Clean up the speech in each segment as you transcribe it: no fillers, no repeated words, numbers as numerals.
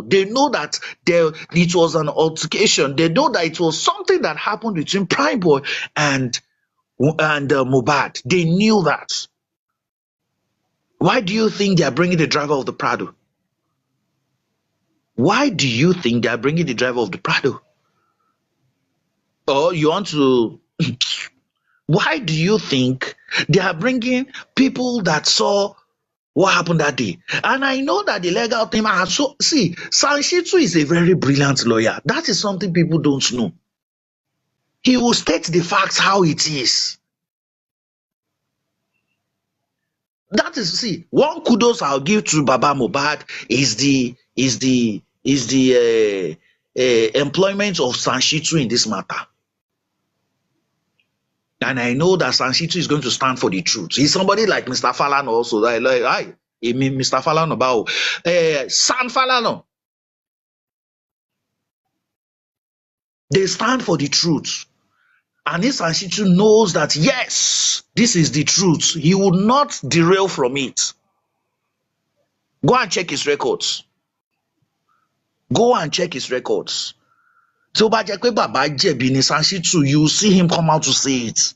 know. They know that it was an altercation. They know that it was something that happened between Prime Boy and Mohbad. They knew that. Why do you think they are bringing the driver of the Prado? Why do you think they are bringing the driver of the Prado? Or you want to? Why do you think they are bringing people that saw what happened that day? And I know that the legal team are so. See, Sanshitu is a very brilliant lawyer. That is something people don't know. He will state the facts how it is. That is, see, one kudos I'll give to Baba Mohbad is the employment of Sanshitu in this matter. And I know that Sanshitu is going to stand for the truth. He's somebody like Mr. Falano also. Mr. Falano about San Falano. They stand for the truth. And if Sanshitu knows that, yes, this is the truth, he will not derail from it. Go and check his records. Go and check his records. So, Sanshitu, you will see him come out to say it.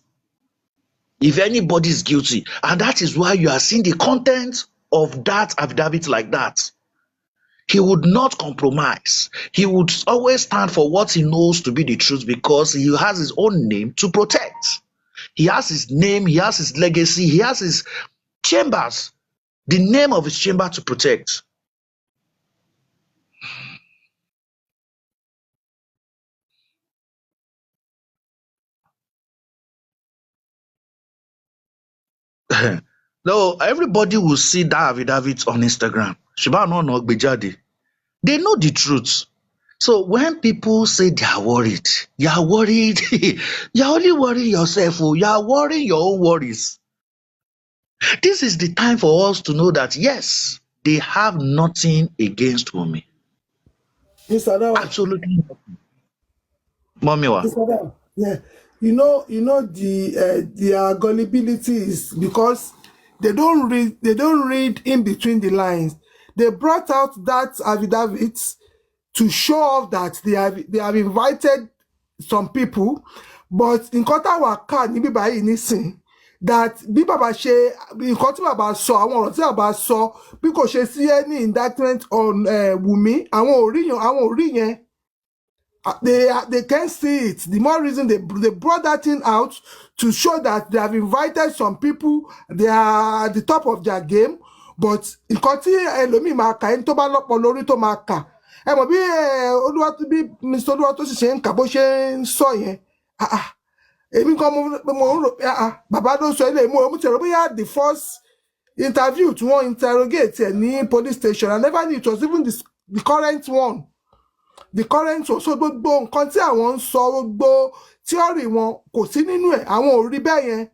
If anybody is guilty. And that is why you are seeing the content of that affidavit like that. He would not compromise. He would always stand for what he knows to be the truth because he has his own name to protect. He has his name, he has his legacy, he has his chambers, the name of his chamber to protect. No, everybody will see that affidavit on Instagram. They know the truth. So when people say they are worried, you are worried. You are only worrying yourself. You are worrying your own worries. This is the time for us to know that yes, they have nothing against Wunmi. Absolutely nothing. Mommy, yeah, you know their gullibility is because they don't read in between the lines. They brought out that affidavit to show off that they have invited some people, but in táwa kà níbí báyìí nísìn that bí bàbá ṣe nǹkan tí bàbá sọ àwọn ọ̀rọ̀ tí bàbá sọ bí kò ṣe sí any indictment on Wunmi àwọn ò rí yẹn. They can't see it. The more reason they brought that thing out to show that they have invited some people, they are at the top of their game. But nǹkan tí ẹlòmíì máa kà ẹni tó bá lọ́pọ̀ lórí tó máa kà ẹ mọ̀ bí Mr. Olúwatósìn ṣe ń kà bó ṣe ń sọ yẹn èmi kan mo ń rò bàbá ló sọ ilé mo tẹ̀rọ bóyá the first interview tí wọ́n interrogate ẹ̀ ní police station I never knew it was even the current one. The current one so gbogbo nǹkan tí àwọn ń sọ gbogbo theory wọn kò sí nínú ẹ̀ àwọn ò rí bẹ́ẹ̀ yẹn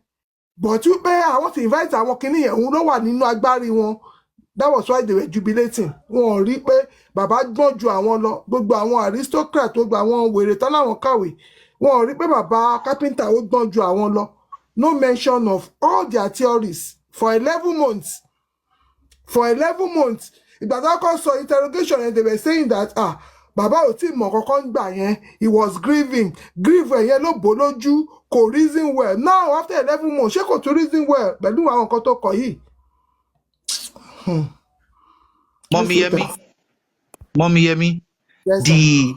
but pé àwọn ti invite àwọn kinní yẹn òun ló wà nínú agbárí wọn. That was why they were jubilating. Wọn ò rí pé bàbá gbọ́n ju àwọn lọ gbogbo àwọn aristocrat gbogbo àwọn wèrè tán láwọn kàwé wọn ò rí pé bàbá carpenter ó gbọ́n ju àwọn lọ. No mention of all their theories for 11 months. For 11 months ìgbà tó kọ́ sọ interrogation and they were saying that bàbá ò tí mọ̀ kankan gbà yẹn he was grieving yẹn ló bò lójú kò reason well now after 11 months ṣé kò tún reason well pẹ̀lú àwọn nǹkan tó kọ yìí. Mommy Yemi, Yes, the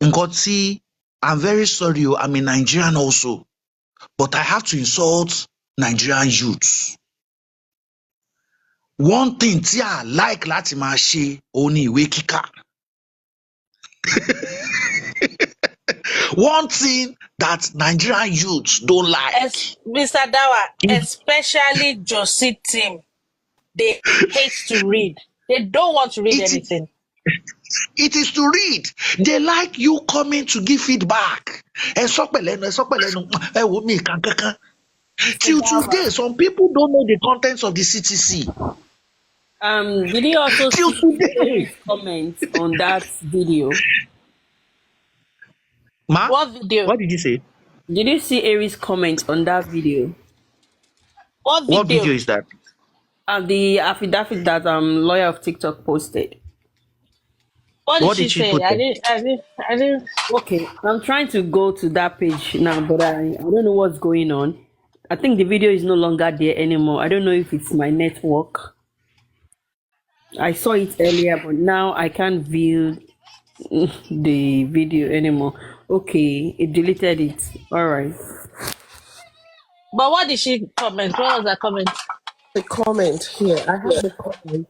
Nkoti, I'm very sorry, I'm a Nigerian also, but I have to insult Nigerian youths. One thing tí I like láti máa ṣe òun ni ìwé kíkà. One thing that Nigerian youths don't like. Mr. Dawa, especially Josie team, they hate to read. They don't want to read anything. It is to read. They like you coming to give feedback. Till today, some people don't know the contents of the CTC. Did he also Till see today. comments on that video? Ma? What video? What did you say? Did you see Aries' comment on that video? What video? What video is that? The affidavit that lawyer of TikTok posted. What did What she did she say? put there? I didn't. Okay, I'm trying to go to that page now, but I don't know what's going on. I think the video is no longer there anymore. I don't know if it's my network. I saw it earlier, but now I can't view the video anymore. Okay, it deleted it. All right. But what did she comment? What was her comment? The comment here. I have the comment.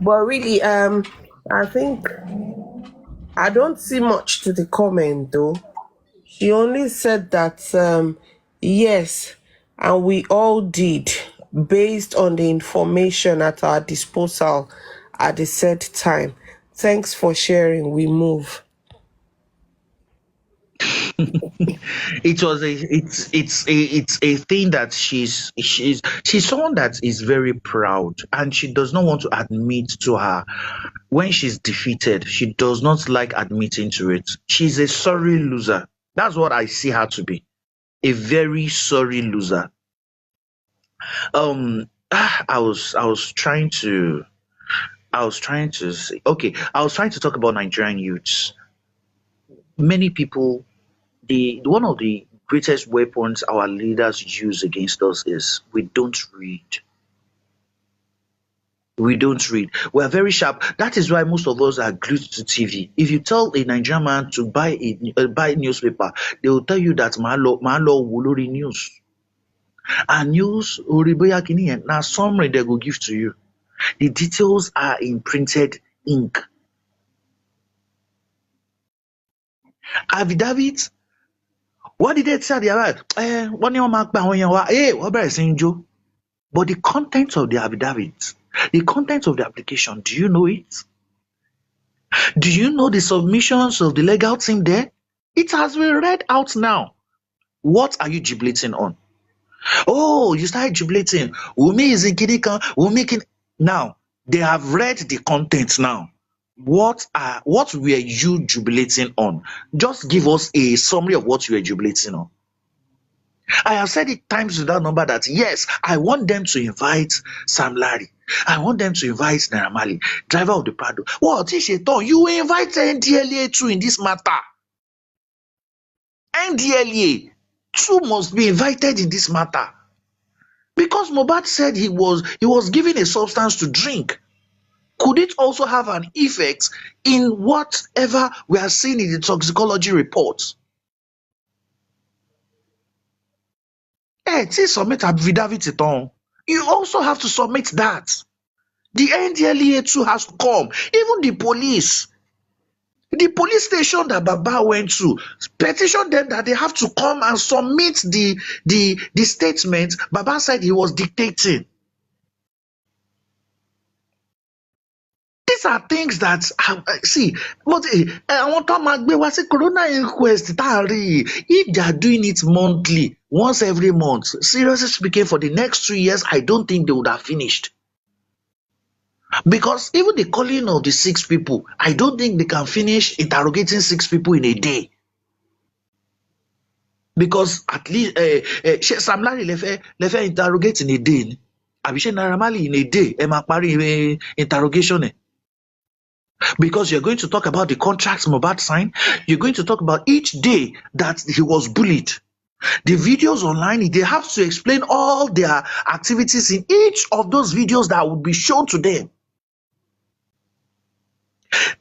But really, I think I don't see much to the comment though. She only said that yes, and we all did based on the information at our disposal at the said time. Thanks for sharing. We move. It's a thing that she's someone that is very proud, and she does not want to admit to her when she's defeated. She does not like admitting to it. She's a sorry loser. That's what I see her to be. A very sorry loser. I was trying to say, okay, I was trying to talk about Nigerian youths. Many people, the one of the greatest weapons our leaders use against us is we don't read. We don't read. We are very sharp. That is why most of us are glued to TV. If you tell a Nigerian man to buy newspaper, they will tell you that malo wolori news. And news oriboya kini na summary they will give to you. The details are in printed ink. Affidavit. What did they say? Wọ́n ní wọ́n máa pa àwọn èèyàn wa. Wọ́n bẹ̀rẹ̀ sí ń jó. But the content of the affidavit, the content of the application, do you know it? Do you know the submissions of the legal team there? It has been read out now. What are you jubilating on? Oh, you started jubilating. Wumi is in Kidikan. Now, they have read the content now. What were you jubilating on? Just give us a summary of what you were jubilating on. I have said it times without number that yes, I want them to invite Sam Larry. I want them to invite Naira Marley, driver of the Prado. What is it? You invite NDLA too in this matter. NDLA too must be invited in this matter. Because Mohbad said he was given a substance to drink. Could it also have an effect in whatever we are seeing in the toxicology reports? Submit affidavit it. You also have to submit that. The NDLEA too has to come. Even the police station that Baba went to, petition them that they have to come and submit the statement Baba said he was dictating. These are things that see, but I want to make say corona inquest. If they are doing it monthly, once every month, seriously speaking, for the next 2 years, I don't think they would have finished. Because even the calling of the 6 people, I don't think they can finish interrogating 6 people in a day. Because at least Sam Larry left interrogate in a day. Abishe Naira Marley in a day. Interrogation. Because you're going to talk about the contracts Mohbad signed. You're going to talk about each day that he was bullied. The videos online, they have to explain all their activities in each of those videos that would be shown to them.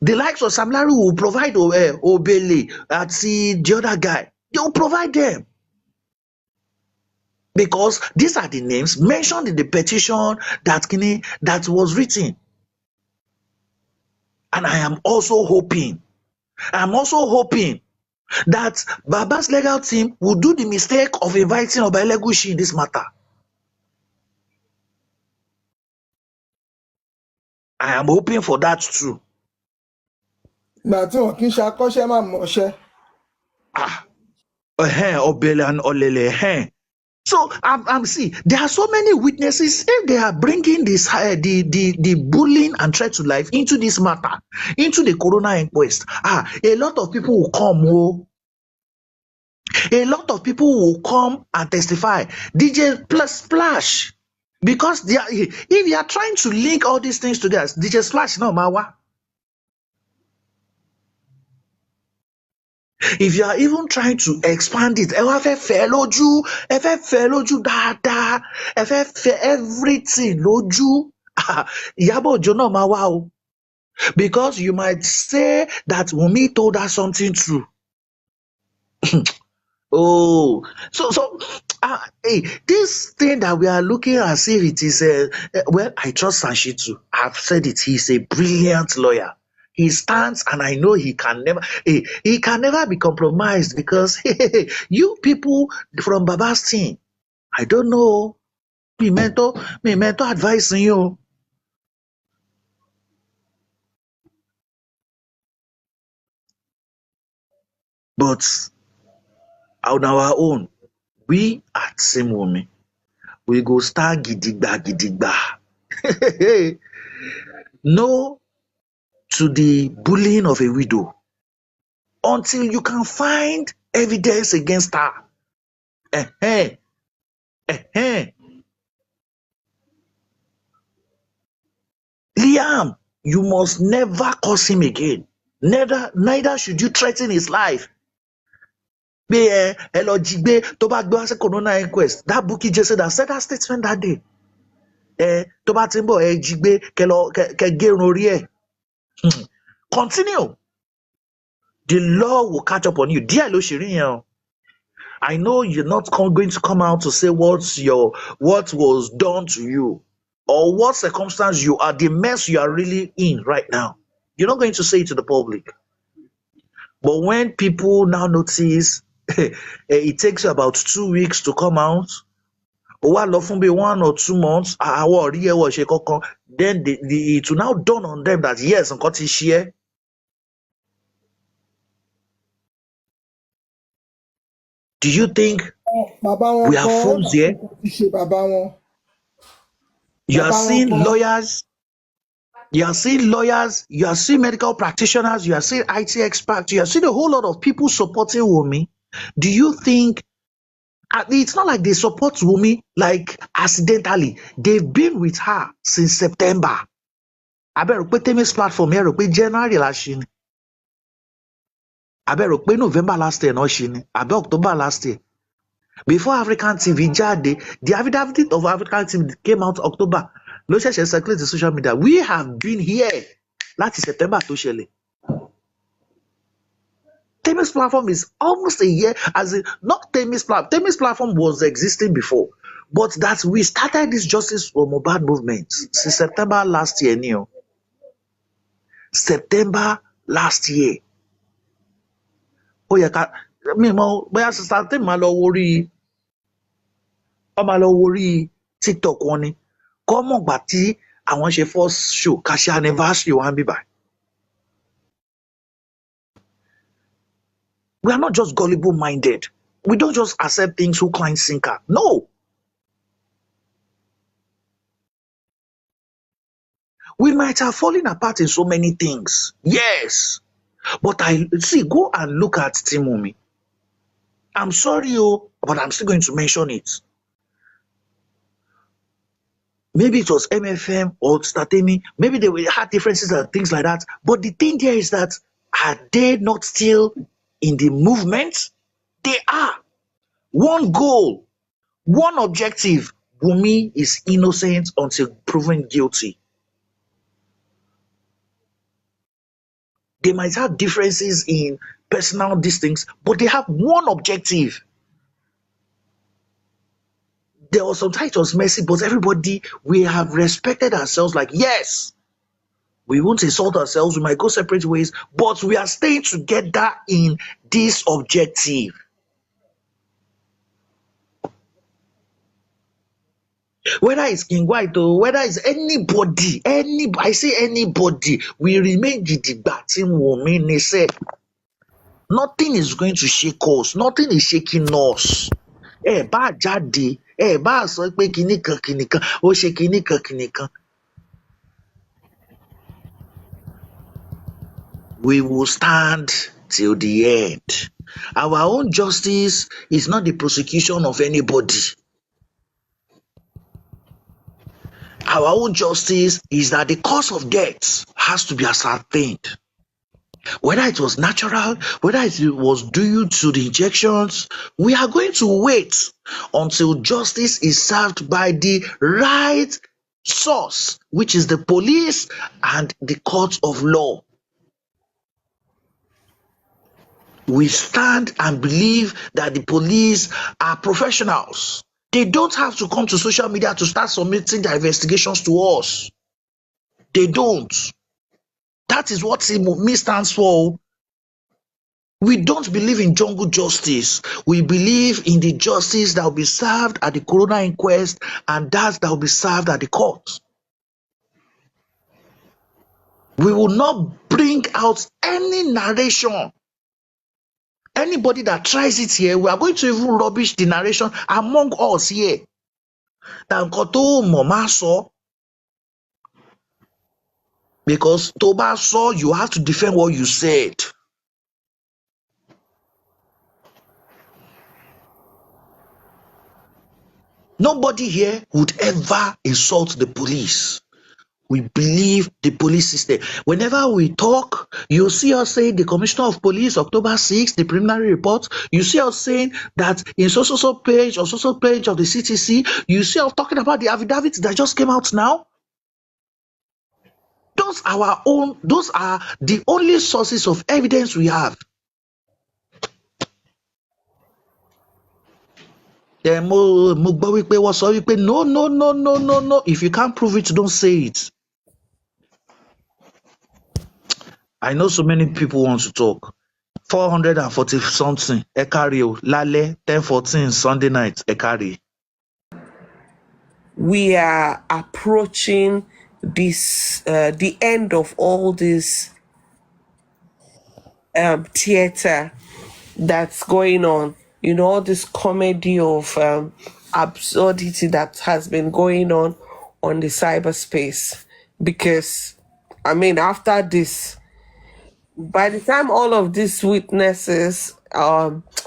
The likes of Sam Larry will provide Obele, the other guy. They will provide them. Because these are the names mentioned in the petition that was written. And I'm also hoping that Baba's legal team will do the mistake of inviting Obelegushi in this matter. I am hoping for that too. Obele and Olele. So I'm see, there are so many witnesses. If they are bringing this the bullying and threat to life into this matter, into the corona inquest, a lot of people will come. A lot of people will come and testify. DJ plus Splash, because if you are trying to link all these things together, DJ Splash no mawa. If you are even trying to expand it, ẹ wá fẹ́ fẹ́ lójú, ẹ fẹ́ fẹ́ lójú dáadáa, ẹ fẹ́ fẹ́ everything lójú. Ìyábọ̀ Òjó náà máa wá o. Because you might say that Wunmi told her something true. Oh, hey, this thing that we are looking as if it is well, I trust Sanshitu. I've said it. He's a brilliant lawyer. He stands, and I know he can never, he can never be compromised because you people from Baba's team, I don't know, me mentor advising you, but on our own, we at Simwumi, we go stand gidigba gidigba. No to the bullying of a widow until you can find evidence against her. Eh, Liam, you must never curse him again. Neither should you threaten his life. Pé ẹ lọ jí gbé tó bá gbé wá sí corona inquest. That Bukky Jesse that said that statement that day. Tó bá ti ń bọ̀ ẹ jí gbé kẹ gérun orí ẹ̀. Continue. The law will catch up on you. Díẹ̀ ló ṣì rí yẹn o. I know you're not going to come out to say what was done to you or what circumstance you are, the mess you are really in right now. You're not going to say it to the public. But when people now notice it takes you about 2 weeks to come out, or 1 or 2 months, then it will now dawn on them that yes, nǹkan ti ṣe é. Do you think we are fools here? You are seeing lawyers, you are seeing medical practitioners, you are seeing IT experts, you are seeing a whole lot of people supporting Wunmi. Do you think it's not like they support Wunmi like accidentally? They've been with her since September. I bet Temi's platform here, January last year. I bet November last year, I bet October last year. Before African TV jáde, the affidavit of African TV came out October. Ló ṣẹ̀ṣẹ̀ circulate the social media. We have been here láti September tó ṣẹlẹ̀. Temi's platform is almost a year, as in not Temi's platform. Temi's platform was existing before, but that we started this Justice for Mohbad movement since September last year. September last year. Ó yẹ ká mi mọ̀ bóyá sister Temi máa lọ worí TikTok wọn ni. Kọ́ mọ̀ gbà tí àwọn ṣe first show ká ṣe anniversary wa ń bíbà. We are not just gullible minded. We don't just accept things hook, line, sinker. No. We might have fallen apart in so many things. Yes. But go and look at Timumi. I'm sorry, but I'm still going to mention it. Maybe it was MFM or Statemi. Maybe they had differences and things like that. But the thing there is that, are they not still in the movement? They are. One goal, one objective. Wunmi is innocent until proven guilty. They might have differences in personal things, but they have one objective. There was some titles messy, but everybody, we have respected ourselves like, yes, we won't insult ourselves, we might go separate ways, but we are staying together in this objective. Whether it's King White or whether it's anybody, I say anybody, we remain gidigba tí Wunmi ní sẹ́. Nothing is going to shake us. Nothing is shaking us. Bá jáde, bá sọ pé kinní kan, ó ṣe kinní kan. We will stand till the end. Our own justice is not the prosecution of anybody. Our own justice is that the cause of death has to be ascertained. Whether it was natural, whether it was due to the injections, we are going to wait until justice is served by the right source, which is the police and the court of law. We stand and believe that the police are professionals. They don't have to come to social media to start submitting their investigations to us. They don't. That is what me stands for. We don't believe in jungle justice. We believe in the justice that will be served at the coroner inquest and that will be served at the court. We will not bring out any narration. Anybody that tries it here, we are going to even rubbish the narration among us here. Because Toba saw, you have to defend what you said. Nobody here would ever insult the police. We believe the police system. Whenever we talk, you see us saying the Commissioner of Police, October 6th, the preliminary report. You see us saying that in so page or so page of the CTC. You see us talking about the affidavits that just came out now. Those are the only sources of evidence we have. No. If you can't prove it, don't say it. I know so many people want to talk. 440 something. Ekario. Lale 10:14 Sunday night. Ekari. We are approaching this the end of all this theater that's going on. You know, all this comedy of absurdity that has been going on the cyberspace. Because, I mean, after this, by the time all of these witnesses,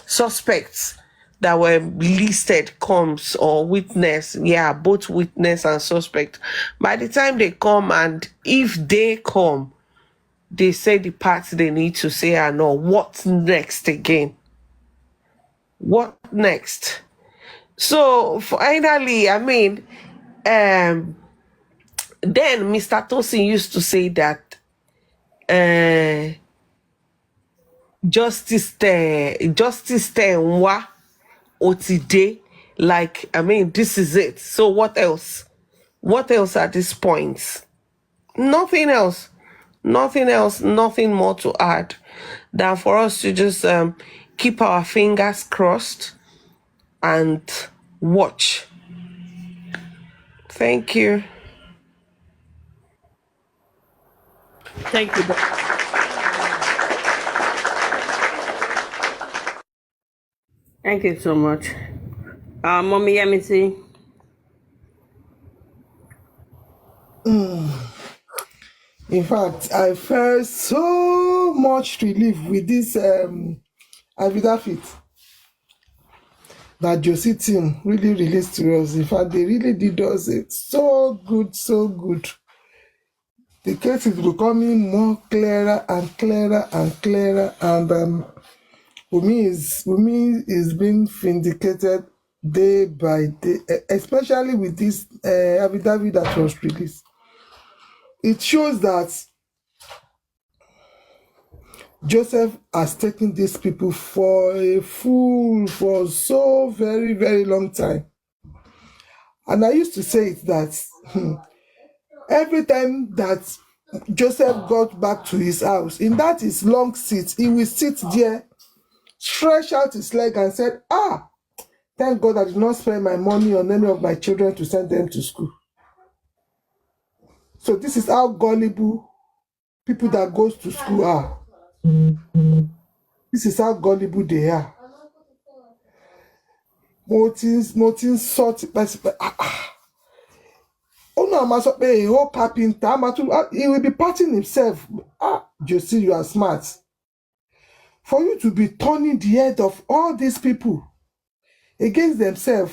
suspects that were listed comes, or witness, both witness and suspect, by the time they come, and if they come, they say the parts they need to say are no. What's next again? What next? So finally, I mean, then Mr. Tosin used to say that justice nwa otide, like, I mean, this is it. So what else? What else at this point? Nothing else. Nothing else, nothing more to add than for us to just keep our fingers crossed and watch. Thank you. Thank you. Thank you so much. Mommy Yemisi. In fact, I felt so much relief with this affidavit that Josie team really released to us. In fact, they really did us it so good, so good. The case is becoming more clearer and clearer and clearer, and Wunmi is being vindicated day by day, especially with this affidavit that was released. It shows that Joseph has taken these people for a fool for so very, very long time. And I used to say it that every time that Joseph got back to his house, in that his long seat, he will sit there, stretch out his leg and said, thank God I did not spend my money on any of my children to send them to school. So this is how gullible people that goes to school are. This is how gullible they are. Motin sort. Oh no, I'm also a whole carpenter. He will be patting himself. Josie, you are smart. For you to be turning the head of all these people against themselves.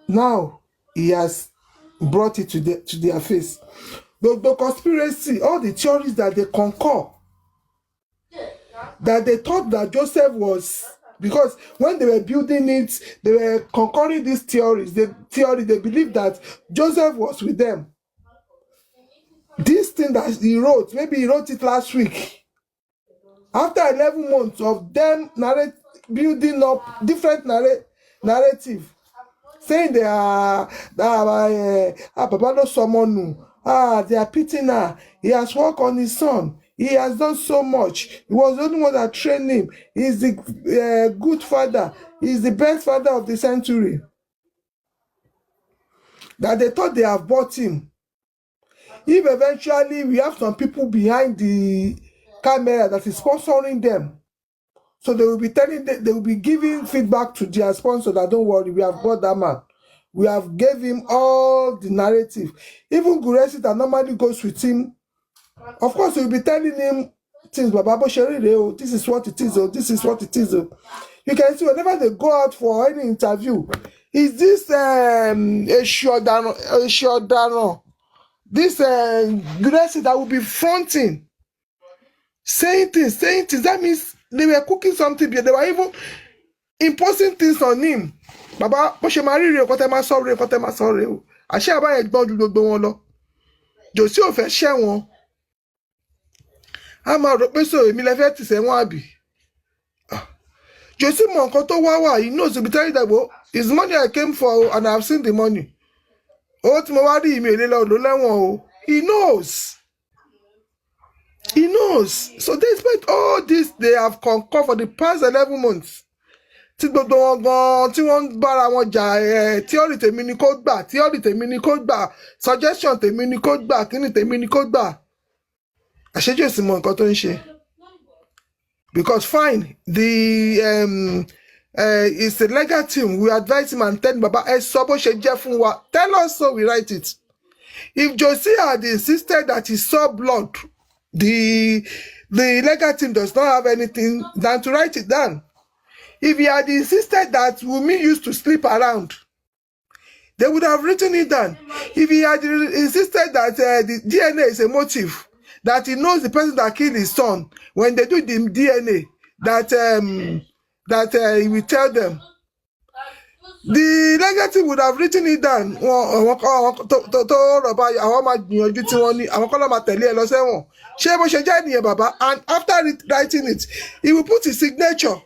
Now he has brought it to their face. the conspiracy, all the theories that they concur, that they thought that Joseph was, because when they were building it, they were concurring these theories. They believed that Joseph was with them. This thing that he wrote, maybe he wrote it last week. After 11 months of them building up different narrative, saying they are Papa no someone, they are pitying her. He has worked on his son. He has done so much. He was the only one that trained him. He's the good father. He's the best father of the century. That they thought they have bought him. If eventually we have some people behind the camera that is sponsoring them, so they will be telling them, they will be giving feedback to their sponsor that don't worry, we have got that man. We have gave him all the narrative. Even Guresi that normally goes with him, of course, they will be telling him things, this is what it is, this is what it is. You can see whenever they go out for any interview, is this Eshodano, this Guresi that will be fronting, saying things. That means they were cooking something. They were even imposing things on him. Baba, bó ṣe máa rí rèé, kọ́tẹ́ máa sọ rèé, kọ́tẹ́ máa sọ rèé o. Àṣé àbáyé gbọ́n ju gbogbo wọn lọ. Jòsí ò fẹ́ ṣẹ́ wọn. A máa rò pé so èmi lẹ fẹ́ tì sẹ́wọ̀n àbí. Jòsí mọ nǹkan tó wá. He knows to be telling them, well, it's money I came for and I've seen the money. Owó tí mo wá rí ìmì èlé lọ ló lẹ́wọ̀n o. He knows. He knows. So despite all this, they have conquered for the past 11 months. Tí gbogbo wọn gan tí wọ́n ń bára wọn jà, theory tèmi ni kó gbà, theory tèmi ni kó gbà, suggestion tèmi ni kó gbà, kíni tèmi ni kó gbà. Àṣejù èsì mọ nǹkan tó ń ṣe. Because fine, it's a legal team. We advise him and tell him, Baba, sọ bó ṣe jẹ́ fún wa. Tell us so we write it. If Josie had insisted that he saw blood, the legal team does not have anything than to write it down. If he had insisted that Wunmi used to sleep around, they would have written it down. If he had insisted that the DNA is a motive, that he knows the person that killed his son, when they do the DNA, that he will tell them. The legal team would have written it down. And after writing it, he will put his signature.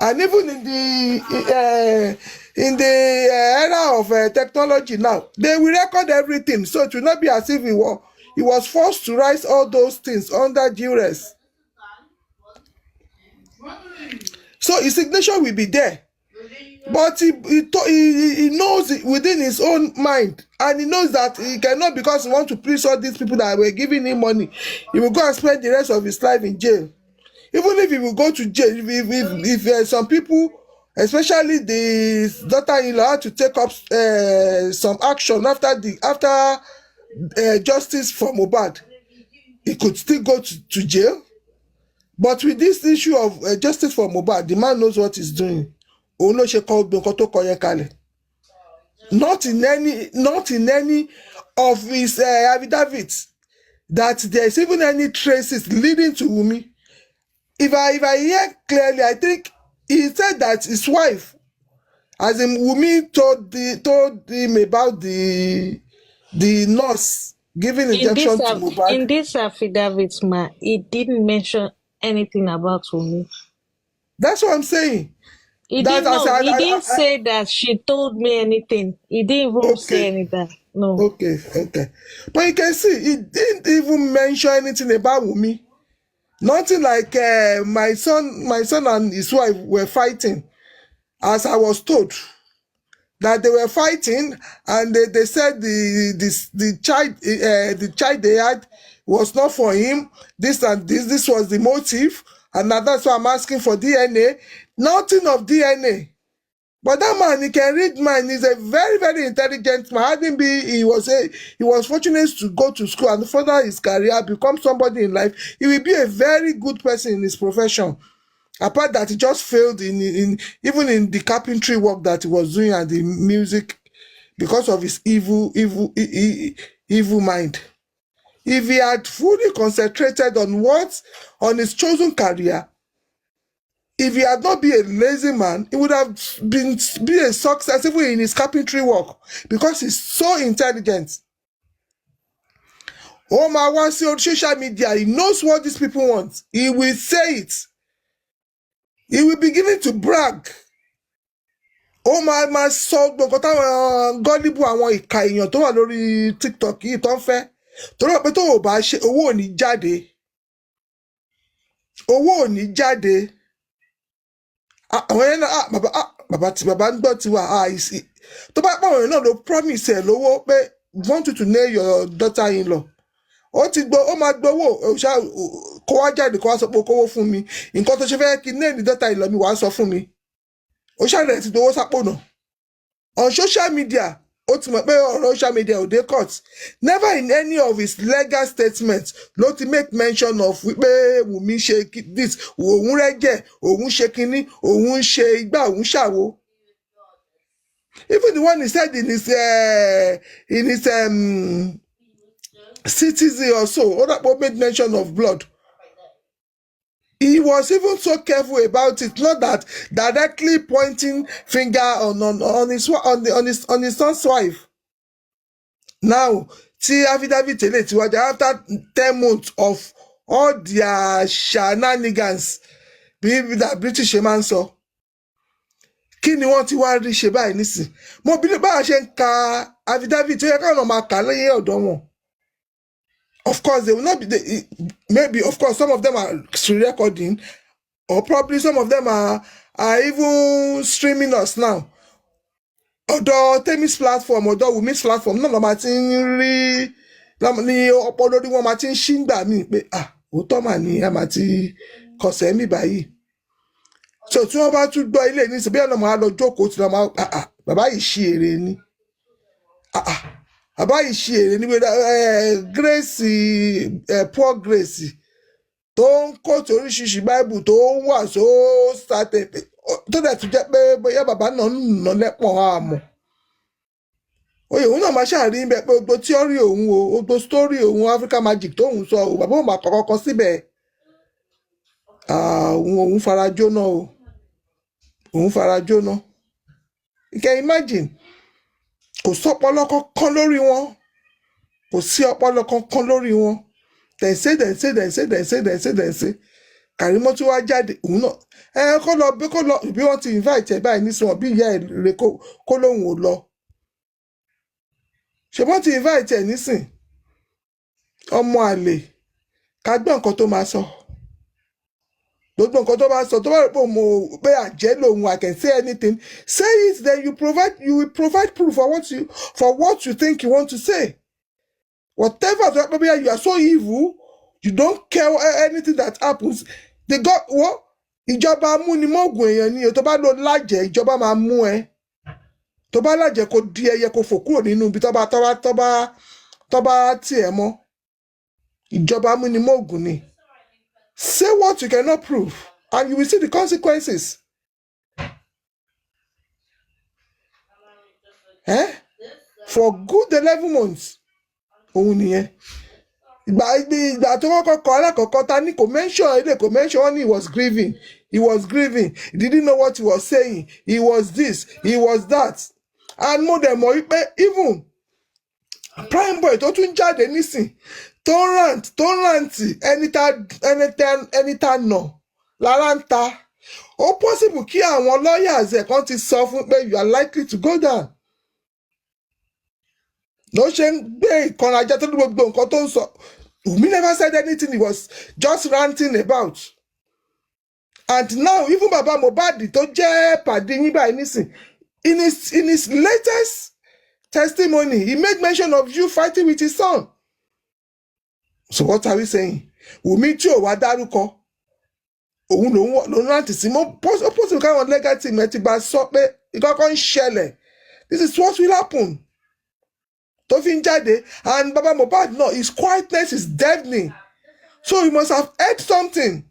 And even in the era of technology now, they will record everything. So it will not be as if he was forced to write all those things under duress. So his signature will be there. But he knows it within his own mind, and he knows that he cannot, because he wants to please all these people that were giving him money. He will go and spend the rest of his life in jail. Even if he will go to jail, if some people, especially the daughter-in-law, had to take up some action after justice for Mohbad, he could still go to jail. But with this issue of justice for Mohbad, the man knows what he's doing. Not in any of his affidavits that there's even any traces leading to Wunmi. If I hear clearly, I think he said that his wife, as in Wunmi, told him about the nurse giving injection to Mohbad. In this affidavit, he didn't mention anything about Wunmi. That's what I'm saying. He didn't say that she told me anything. He didn't even say anything. No. Okay. But you can see, he didn't even mention anything about Wunmi. Nothing like my son and his wife were fighting, as I was told. That they were fighting, and they said the child they had was not for him. This was the motive, and that's why I'm asking for DNA. Nothing of DNA. But that man, he can read mind. He's a very, very intelligent man. He was fortunate to go to school and further his career, become somebody in life. He will be a very good person in his profession. Apart that he just failed even in the carpentry work that he was doing and the music, because of his evil evil mind. If he had fully concentrated on his chosen career, if he had not been a lazy man, he would have been a success even in his carpentry work because he's so intelligent. Oh my, once on social media, he knows what these people want. He will say it. He will be given to brag. Oh my sọ gbogbo táwọn gọ́líbù àwọn ìka èèyàn tó wà lórí TikTok yìí tó ń fẹ́. Torí pé tó ò bá ṣe owó ò ní jáde. Owó ò ní jáde. Àwọn yẹn náà bàbá ń gbọ́ tiwa tó bá pàwọn yẹn náà ló promise ẹ̀ lówó pé want you to nail your daughter-in-law. Ó máa gbowó kó wá jáde kó wá sọ pé kówó fún mi. Nǹkan tó ṣe fẹ́ kí nail daughter-in-law mi wàá sọ fún mi. Ó ṣàlẹ̀ ti gbowó sápò náà. On social media, ó ti mọ̀ pé ọ̀rọ̀ social media ò dé court. Never in any of his legal statements ló ti make mention of wípé Wùmí ṣe this, òun rẹ́jẹ̀, òun ṣe kinní, òun ṣe igbá, òun ṣàwo. Even the one he said in his citizen or so, other made mention of blood. He was even so careful about it, not that directly pointing finger on his son's wife. Now, tí affidavit tẹ́lẹ̀ tí wájú after 10 months of all their shenanigans, bí that British ṣe máa ń sọ. Kí ni wọ́n ti wá rí ṣe báyìí nísìn? Mo bí báwa ṣe ń ka affidavit tó yẹ káwọn máa kà lẹ́yìn ọ̀dọ̀ wọn. Of course, they will not be. Maybe, of course, some of them are recording, or probably some of them are even streaming us now. Ọ̀dọ̀ Temi's platform, ọ̀dọ̀ Wumi's platform, náà lọ́ọ́ máa ti ń rí ní ọ̀pọ̀ lórí wọn máa ti ń ṣí ń gbà mí pé òótọ́ mà ní a máa ti kọsẹ̀ mí báyìí. So tí wọ́n bá tún gbọ́ ilé ní ìsìn bí ọ̀nà máa lọ jókòó tí wọ́n máa bàbá yìí ṣí èrè ni. Bàbá yìí ṣí èrè ní Grace poor Grace tó ń kóòtù oríṣiríṣi Bible tó ń wà so started tó dẹ̀ tún jẹ́ pé bóyá bàbá náà ń nà lẹ́pọ̀n àmọ́. Oyè òun náà máa ṣàrí bẹ́ẹ̀ pé gbogbo tíọ́rì òun gbogbo story òun Africa Magic tóun sọ bàbá òun máa kọ́kọ́ síbẹ̀. Òun fara jóná òun fara jóná. You can imagine. Kò sọ́pọlọ kankan lórí wọn. Kò sí ọpọlọ kankan lórí wọn. Dẹ̀nsẹ̀. Kàrímọ́ tí wàá jáde òun náà. Kó lọ bí wọ́n ti invite ẹ̀ báyìí nísìnyí bí ìyá ẹ̀ rè kó lóun ò lọ. Ṣé wọ́n ti invite ẹ̀ nísìn? Ọmọ àlè. Ká gbọ́ nǹkan tó máa sọ. Gbogbo nǹkan tó bá sọ tó bá rò pé mo pé àjẹ́ lòun I can say anything. Say it, then you will provide proof for what you think you want to say. Whatever, maybe you are so evil, you don't care anything that happens. They got what? Ìjọba amúnimóògùn èèyàn ni tó bá lọ lájẹ ìjọba máa mú ẹ. Tó bá lájẹ kó di ẹyẹ kó fò kúrò nínú ibi tó bá tiẹ̀ mọ́. Ìjọba amúnimóògùn ni. Say what you cannot prove, and you will see the consequences. For good 11 months. Òun nìyẹn. Ìgbà tó kọ́kọ́ alákọ̀ọ́kọ́ ta ní kò mention he was grieving. He didn't know what he was saying. He was this. He was that. And mo dẹ̀ mọ̀ wípé even prime boy tó tún jáde nísìn tó ń rántí ẹni tá nà lára ń ta. Ó possible kí àwọn lawyers ẹ̀ kan ti sọ fún pé you are likely to go down. Ló ṣe ń gbé ìkanrajá tó ní gbogbo nǹkan tó ń sọ. Wùmí never said anything, he was just ranting about. And now even Baba Mohbad tó jẹ́ pàdé yín báyìí nísìn in his latest testimony he made mention of you fighting with his son. So what are we saying? Wùmí tí ò wá dárúkọ òun lòun rántí sí mọ́ pósìtì káwọn legal team ẹ ti bá sọ pé ìkọ́kọ́ ń ṣẹlẹ̀. This is what will happen. Tó fi ń jáde and Baba Mohbad no, his quietness is deafening. So he must have heard something.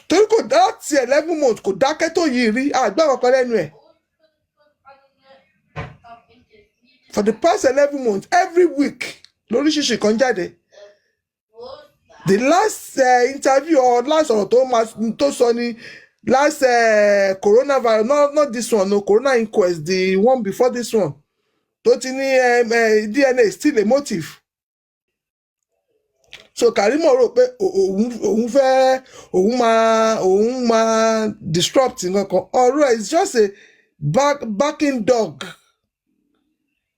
Torí kò láti 11 months kò dákẹ́ tó yìí rí àgbà kankan lẹ́nu ẹ̀. For the past 11 months, every week, lóríṣiríṣi kan jáde. The last interview or last ọ̀rọ̀ tó sọ ni last coronavirus, not this one, no, corona inquest, the one before this one. Tó ti ní DNA still a motive. So Karimo rò pé òun máa disrupt nǹkan kan. Ọ̀rọ̀ is just a backing dog.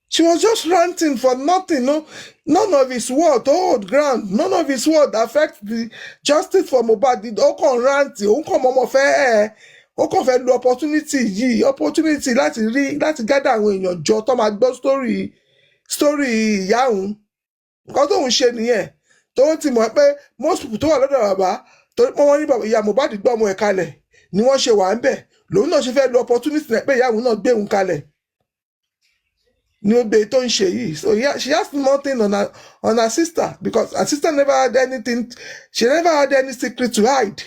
She was just ranting for nothing. No, none of his word hold ground. None of his word affect the justice for Mohbad. Ó kàn ranting. Ó kàn mọ́mọ́ fẹ́ ó kàn fẹ́ lo opportunity láti gather àwọn èèyàn jọ tó máa gbọ́ story ìyá òun. Nǹkan tóun ṣe nìyẹn. Tóun ti mọ̀ pé most people tó wà lọ́dọ̀ bàbá torí pé wọ́n ní bàbá ìyá Mohbad gbọ́ ọmọ ẹ̀ kalẹ̀ ni wọ́n ṣe wà ń bẹ̀. Lòun náà ṣe fẹ́ lo opportunity pé ìyá òun náà gbé òun kalẹ̀. So yeah, she has nothing on her sister because her sister never had anything. She never had any secret to hide.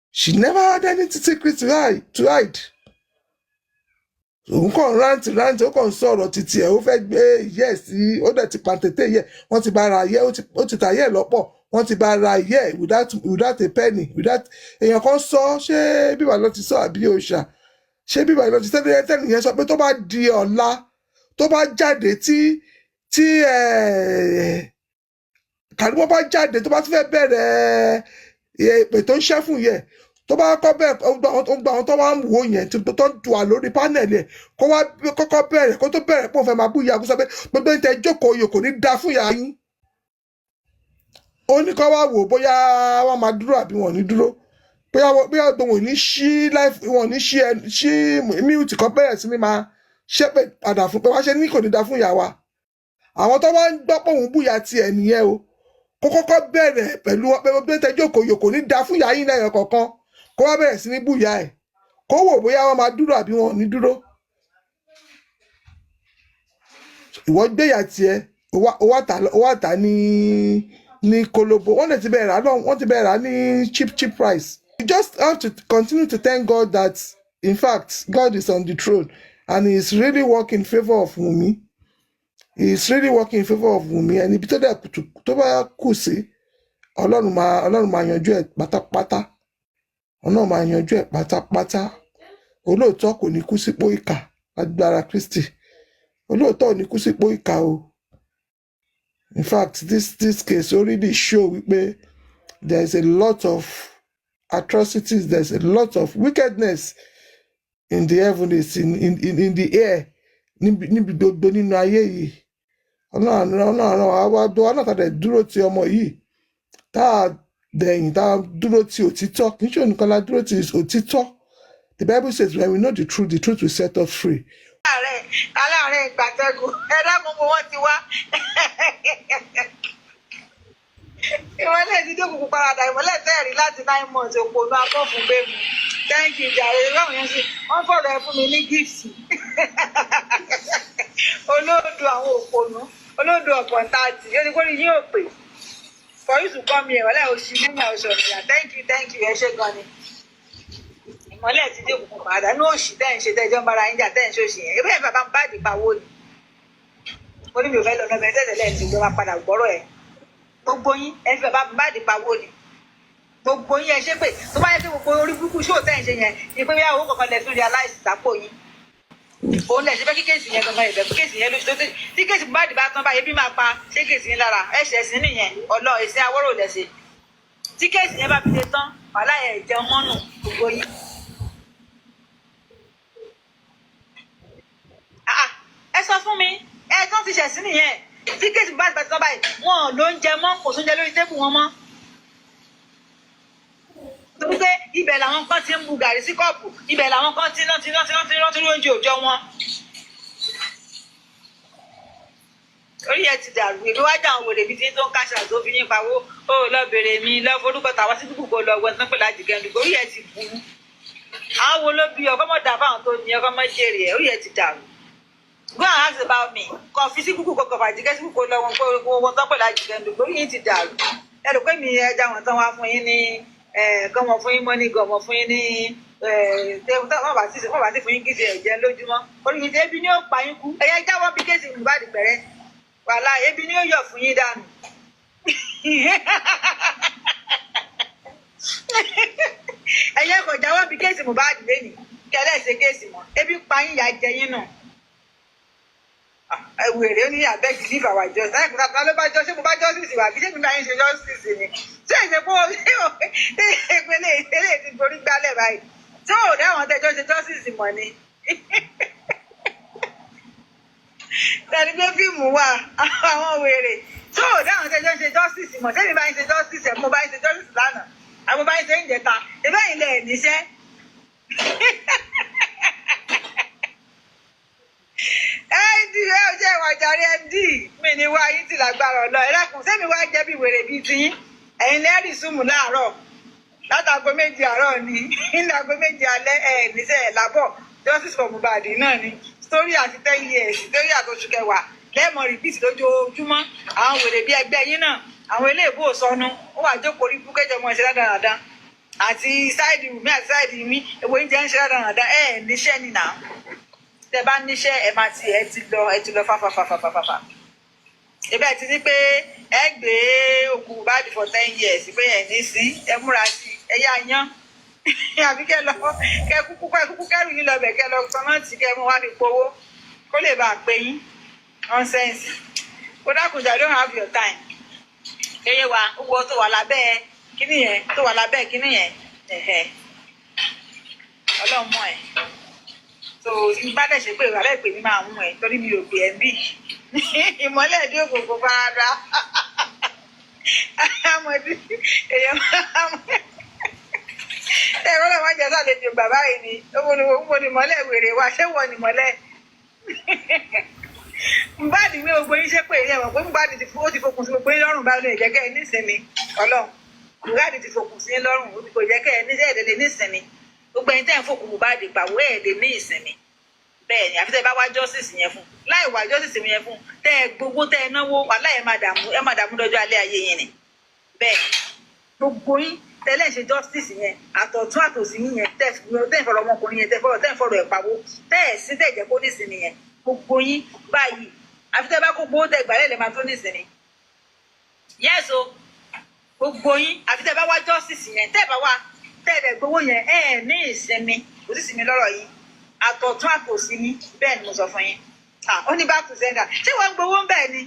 She never had any secret to hide. Òun kàn rántí ó kàn sọ̀rọ̀ títí ẹ̀ ó fẹ́ gbé yẹ̀ sí ó dẹ̀ ti pàtẹ́tẹ́ yẹ̀ wọ́n ti bá ra yẹ̀ ó ti tà yẹ̀ lọ́pọ̀ wọ́n ti bá ra yẹ̀ without a penny èèyàn kan sọ ṣé bí wàá lọ ti sọ àbí òòṣà ṣé bí wàá lọ ti tẹ́lẹ̀ yẹn sọ pé tó bá di ọ̀la tó bá jáde tí Karimo bá jáde tó bá tún fẹ́ bẹ̀rẹ̀ èpè tó ń ṣẹ́ fún yẹ tó bá kọ́ bẹ́ẹ̀ ó gba àwọn tó wá ń wò yẹn tó ń tu à lórí pánẹ̀lì ẹ̀ kó wá kọ́kọ́ bẹ̀rẹ̀ kó tó bẹ̀rẹ̀ pọ̀ fẹ́ máa bú ìyá kó sọ pé gbogbo ń tẹ jókòó yìí kò ní da fún ìyá yín ó ní kó wá wò bóyá wọ́n máa dúró àbí wọn ò ní dúró bóyá wọn ò ní ṣí wọn ò ní ṣí mute kan bẹ̀rẹ̀ sí ni máa ṣépè padà fún pé wá ṣe ní kò ní da fún ìyá wa àwọn tó wá ń gbọ́ pé òun búyà tiẹ̀ nìyẹn o kó kọ́kọ́ bẹ̀rẹ̀ pẹ̀lú pé gbogbo ń tẹ jókòó yìí kò ní da fún ìyá yín lẹ́yìn kọ̀ọ̀kan kó wá bẹ̀rẹ̀ sí ní búyà ẹ̀ kó wò bóyá wọ́n máa dúró àbí wọn ò ní dúró ìwọ gbéyà tiẹ̀ ó wá tà ní kolobo wọ́n ti bẹ̀rẹ̀ rà ní cheap price. You just have to continue to thank God that in fact God is on the throne and he is really working in favour of Wunmi. He is really working in favour of Wunmi and ibi tó bá kù sí Ọlọ́run máa yanjú ẹ̀ pátápátá. Ọlọ́run máa yanjú ẹ̀ pátápátá. Olóòótọ́ kò ní kú sípò ìkà agbára Kristi. Olóòótọ́ ò ní kú sípò ìkà o. In fact, this case already show wípé there is a lot of atrocities, there's a lot of wickedness in the heavens, in the air, níbi gbogbo nínú ayé yìí. Ọlọ́run àwọn àtàdé dúró ti ọmọ yìí. Tá a dúró ti òtítọ́. Kì í ṣe ònìkan la dúró ti òtítọ́. The Bible says when we know the truth will set us free. Aláàárẹ̀ ìgbàtẹ́gùn ẹ̀dá gbogbo wọn ti wá ìmọ̀lẹ̀ ti dókùnkùn parada ìmọ̀lẹ̀ tẹ́ẹ̀rí láti 9 months òpònú akọ́fún bẹ́ẹ̀mù thank you jàre ìrọ̀rùn yẹn sí wọ́n fọ̀rọ̀ ẹ fún mi ní gift olóòdù àwọn òpònú olóòdù ọ̀pọ̀ tààtì yóò ní kó ní yín ò pè for you to come here wọ́lẹ̀ oṣù nínú ọ̀ṣọ́ ìyá thank you ẹ ṣé gan ni ìmọ̀lẹ̀ ti dé òkùnkùn padà ní òṣì tẹ́ ń ṣe tẹ́jọ́ bára yín jà tẹ́ ń ṣòṣì yẹn ebe bàbá ń bá ìdìpá wo ni mo ní mi ò fẹ́ lọ lọ́bẹ̀ tẹ́tẹ̀lẹ́ ti gbọ́ padà gbọ́rọ̀ ẹ̀ gbogbo yín ẹ fi bàbá ń bá ìdìpá wo ni gbogbo yín ẹ ṣe pé tó bá yẹ kí gbogbo orí burúkú ṣó tẹ́ ń ṣe yẹn ni pé bíyàwó kankan lẹ tún rí aláìsí sápò yín òun lẹ ṣe fẹ́ kí kéèsì yẹn gangan ìbẹ̀ kéèsì yẹn lóṣù tó tí kéèsì bá ìdìbà tán báyìí bí máa pa ṣé kéèsì yẹn lára ẹ̀ṣẹ̀ sí nìyẹn ọlọ́ èsì awọ́rò lẹ̀ṣẹ̀ tí kéèsì yẹn bá fi ṣe tán wàhálà ẹ̀ jẹun mọ́nù gbogbo yín. Ẹ sọ fún mi ẹ tán ti ṣẹ̀sí nìyẹn tí kéèsì bá ti tán báyìí wọn ló ń jẹ mọ́ kò tún jẹ lórí tébù wọn mọ́ torí pé ibẹ̀ làwọn kan ti ń bu gàrí sí kọ́ọ̀pù ibẹ̀ làwọn kan ti rántí oúnjẹ òòjọ́ wọn orí ẹ ti dàrú èmi wá jà àwọn wèrè bíi tí tó ń káṣà tó fi yín pawó ó lọ bèrè mi lọ forúkọ tàwọn sí dúkù kó lọ wọ tán pé láti gẹ̀ǹdù orí ẹ ti bù ú àwọn wo ló bí ọkọ mọ̀ dà fáwọn tó ní ọkọ mọ̀ jèrè ẹ orí ẹ ti dàrú. Go and ask about me. Kò fi sí kúkú kọkọ fàájì kẹsí kúkú lọ wọn tán pẹ̀lú àjìgẹndù lórí yín ti dàrú. Ẹ rò pé mi ẹja wọn tán wá fún yín ní gan wọn fún yín mọ́ní gan wọn fún yín ní wọ́n bá ti fún yín gidi ẹ̀jẹ̀ lójúmọ́ oríṣiríṣi ebi ni ó pa yín kú ẹ̀yà jáwọ́ bí kéèsì Mohbad bẹ̀rẹ̀ wàhálà ebi ni ó yọ̀ fún yín dànù. ẹ̀yẹ kò jáwọ́ bí kéèsì Mohbad lẹ́nìí kẹlẹ́ ṣe kéèsì mọ́ ebi pa yín yà jẹ yín nù. Wèrè ó ní abeg leave our justice láì kúta ló bá jọ ṣé mo bá justice wà kí ṣé mi bá yín ṣe justice ni ṣé ìṣepọ̀ ìpele ìtẹ́lẹ̀ ti borí gbálẹ̀ báyìí tí ò dáwọn tẹjọ́ ṣe justice mọ̀ ni. tẹ̀lé pé fíìmù wà àwọn wèrè tí ò dáwọn tẹjọ́ ṣe justice mọ̀ ṣé mi bá yín ṣe justice mo bá yín ṣe justice lánàá àwọn bá yín ṣe ń jẹta ìbẹ́ yìí lẹ̀ níṣẹ́. ẹ̀ẹ́dì ẹ̀ ò jẹ́ ìwà jàre ẹ̀ẹ́dì mi ni wá yín ti lágbára ọ̀nà ẹ̀rẹ́kùn sẹ́mi wá jẹ́ bí wèrè bíi tiyín ẹ̀yin lẹ́rìí súnmù láàárọ̀ látago 2 àárọ̀ ni nígbàgbé 2 alẹ́ ẹ̀ níṣẹ́ ẹ̀ lábọ̀ justice for Mohbad náà ni story àti 10 years story àtòṣù kẹwàá lẹ́ẹ̀mọ repeat lójoojúmọ́ àwọn wèrè bíi ẹgbẹ́ yín náà àwọn eléèbó sọnù ó wà jókòó orí búkẹ́jọ mọ́ ṣe dáadáa àti sáìdì mi àti sáìdì mi èwo oúnjẹ ń ṣe dáadáa ẹ̀ níṣẹ́ nìyà tẹ bá níṣẹ́ ẹ máa ti lọ fáfáfáfáfáfá ibẹ̀ ti ní pé ẹ gbé òkú Mohbad for 10 years pé ẹ ní sí ẹ múra sí ẹ yá yán àbí kẹ lọ kẹ kúkú kẹrù yín lọbẹ kẹ lọ sọmọtì kẹ mú wá fi powó kó lè bá a pé yín nonsense kó dákùnjà don't have your time kéye wa owó tó wà lábẹ́ kíní yẹn Ọlọ́run mọ̀ ẹ́ so bá dẹ̀ ṣe pé ìwà bẹ́ẹ̀ pè mí máa mú ẹ torí mi ò pè ẹ́ bí ìmọ́lẹ̀ dé òkòkò fara amọ̀dé èèyàn ẹ̀rọ náà wọ́n jẹ́ sàlejò bàbá yìí ni owó ni mọ́lẹ̀ wèrè wá ṣé wọ́n ni mọ́lẹ̀ Mohbad mi ò gbóyún ṣe pé ìyẹn mọ̀ pé Mohbad ti fokùn sí gbogbo yín lọ́rùn bá lè jẹ́ kẹ́ ẹ nísìnyí Ọlọ́run Mohbad ti fokùn sí yín lọ́rùn ó ti kò jẹ́ kẹ́ ẹ níṣẹ́ nísìnyí gbogbo ẹni tẹ́ ń fòkùn Mohbad pàwọ́ ẹ̀ẹ́dẹ̀ ní ìsinmi bẹ́ẹ̀ ni àfi tẹ́ bá wá justice yẹn fún láì wá justice yẹn fún tẹ́ ẹ gbogbo tẹ́ ẹ náwó wàhálà ẹ má dààmú lọ́jọ́ alẹ́ ayé yẹn ni bẹ́ẹ̀ gbogbo yín tẹ́lẹ̀ ṣe justice yẹn àtọ̀tún àtòsí yín yẹn tẹ́ ẹ fọ̀rọ̀ ọmọkùnrin yẹn tẹ́ ẹ fọ̀rọ̀ ẹ̀ pawó tẹ́ ẹ sí tẹ́ ẹ jẹ́ kó ní ìsinmi yẹn gbogbo yín báyìí àfi tẹ́ bá kó gbowó tẹ́ gbàlẹ́ lẹ́ máa tó ní ìsinmi yes o gbogbo yín àfi tẹ́ bá wá justice yẹn tẹ́ ẹ bá wá tẹ́ẹ̀dẹ̀ gbowó yẹn ẹ̀ ní ìsinmi kò sí ìsinmi lọ́rọ̀ yìí àtọ̀tún àtòsí ní bẹ́ẹ̀ ni mo sọ fún yín ó ní back to sender ṣé wọ́n ń gbowó bẹ́ẹ̀ ni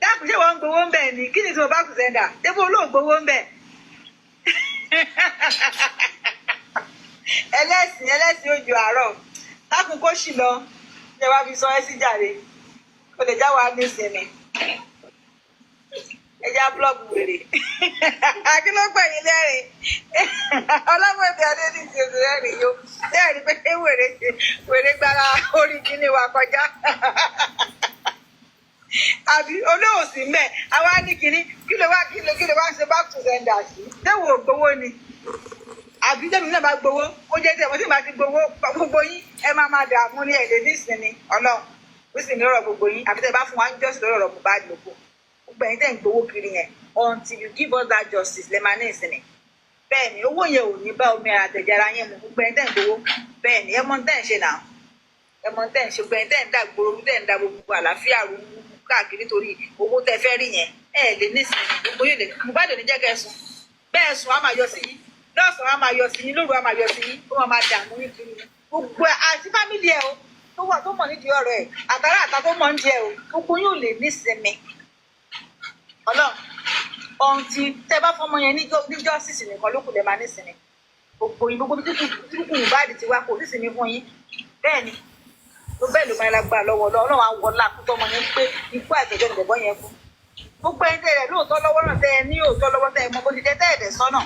dákun ṣé wọ́n ń gbowó bẹ́ẹ̀ ni kí ni tí mo back to sender débò olóògbowó bẹ́ẹ̀ ẹlẹ́sìn ojú àárọ̀ dákun kó sì lọ ṣé wàá fi sọ ẹ́ sí jàre ó lè já wa ní ìsinmi ẹja blọọgù wèrè kí ló pè yín lẹ́rìn ọlọ́mọdé adéní ti oṣù lẹ́rìn yó lẹ́rìn pé wèrè gbára orí kíní wa kọjá àbí olóòsì mẹ́ àwa ní kíní kí ló wá ṣe back to sender sí tẹ́wọ̀ ògbówó ni àbí tẹ́mi náà bá gbowó ó jẹ́ tẹ́wọ́ tí màá ti gbowó gbogbo yín ẹ máa dààmú ní ẹ̀dẹ̀ nísìnyí Ọlọ́run ó sì ní ọ̀rọ̀ gbogbo yín àbí tẹ́ bá fún wa ń jọ́sìn lórí ọ̀rọ̀ Mohbad lóko gbogbo ẹ̀yin tẹ́ ń gbowó kiri yẹn until you give us that justice lè máa ní ìsinmi bẹ́ẹ̀ ni owó yẹn ò ní bá omi àtẹ̀jára yẹn mu gbogbo ẹ̀yin tẹ́ ń gbowó bẹ́ẹ̀ ni ẹmọ tẹ́ ń ṣe náà ẹmọ tẹ́ ń ṣe gbogbo ẹ̀yin tẹ́ ń dà gbòòrò tẹ́ ń da gbogbo àlàáfíà rú káàkiri torí owó tẹ́ fẹ́ rí yẹn ẹ̀ lè ní ìsinmi gbogbo yóò lè Mohbad ní jẹ́ kẹ́ sùn bẹ́ẹ̀ sùn á máa yọ sí yín lọ́sàn-án á máa yọ sí yín lóru á máa yọ sí yín ó máa dààmú yín kiri gbogbo àti fámìlì ẹ o tó mọ̀ nídìí ọ̀rọ̀ ẹ̀ àtàrà àtà tó mọ̀ nídìí ẹ o gbogbo yóò lè ní ìsinmi Ọlọ́run ohun tí tẹ́ bá fọmọ yẹn ní justice nìkan ló kù lè máa nísìnyí gbogbo yín gbogbo títún Mohbad ti wá kò nísìnyí fún yín bẹ́ẹ̀ ni ló bẹ́ẹ̀ ló máa lágbára lọ́wọ́ Ọlọ́run á wọlá àkútọ́ ọmọ yẹn pé ikú àìtọ́jọ́ nìbọ̀bọ̀ yẹn kú gbogbo ẹni tẹ́ ẹ lóòótọ́ lọ́wọ́ náà tẹ́ ẹ ní òótọ́ lọ́wọ́ tẹ́ ẹ mọ bó ti tẹ́ ẹ̀dẹ̀ sọ́nà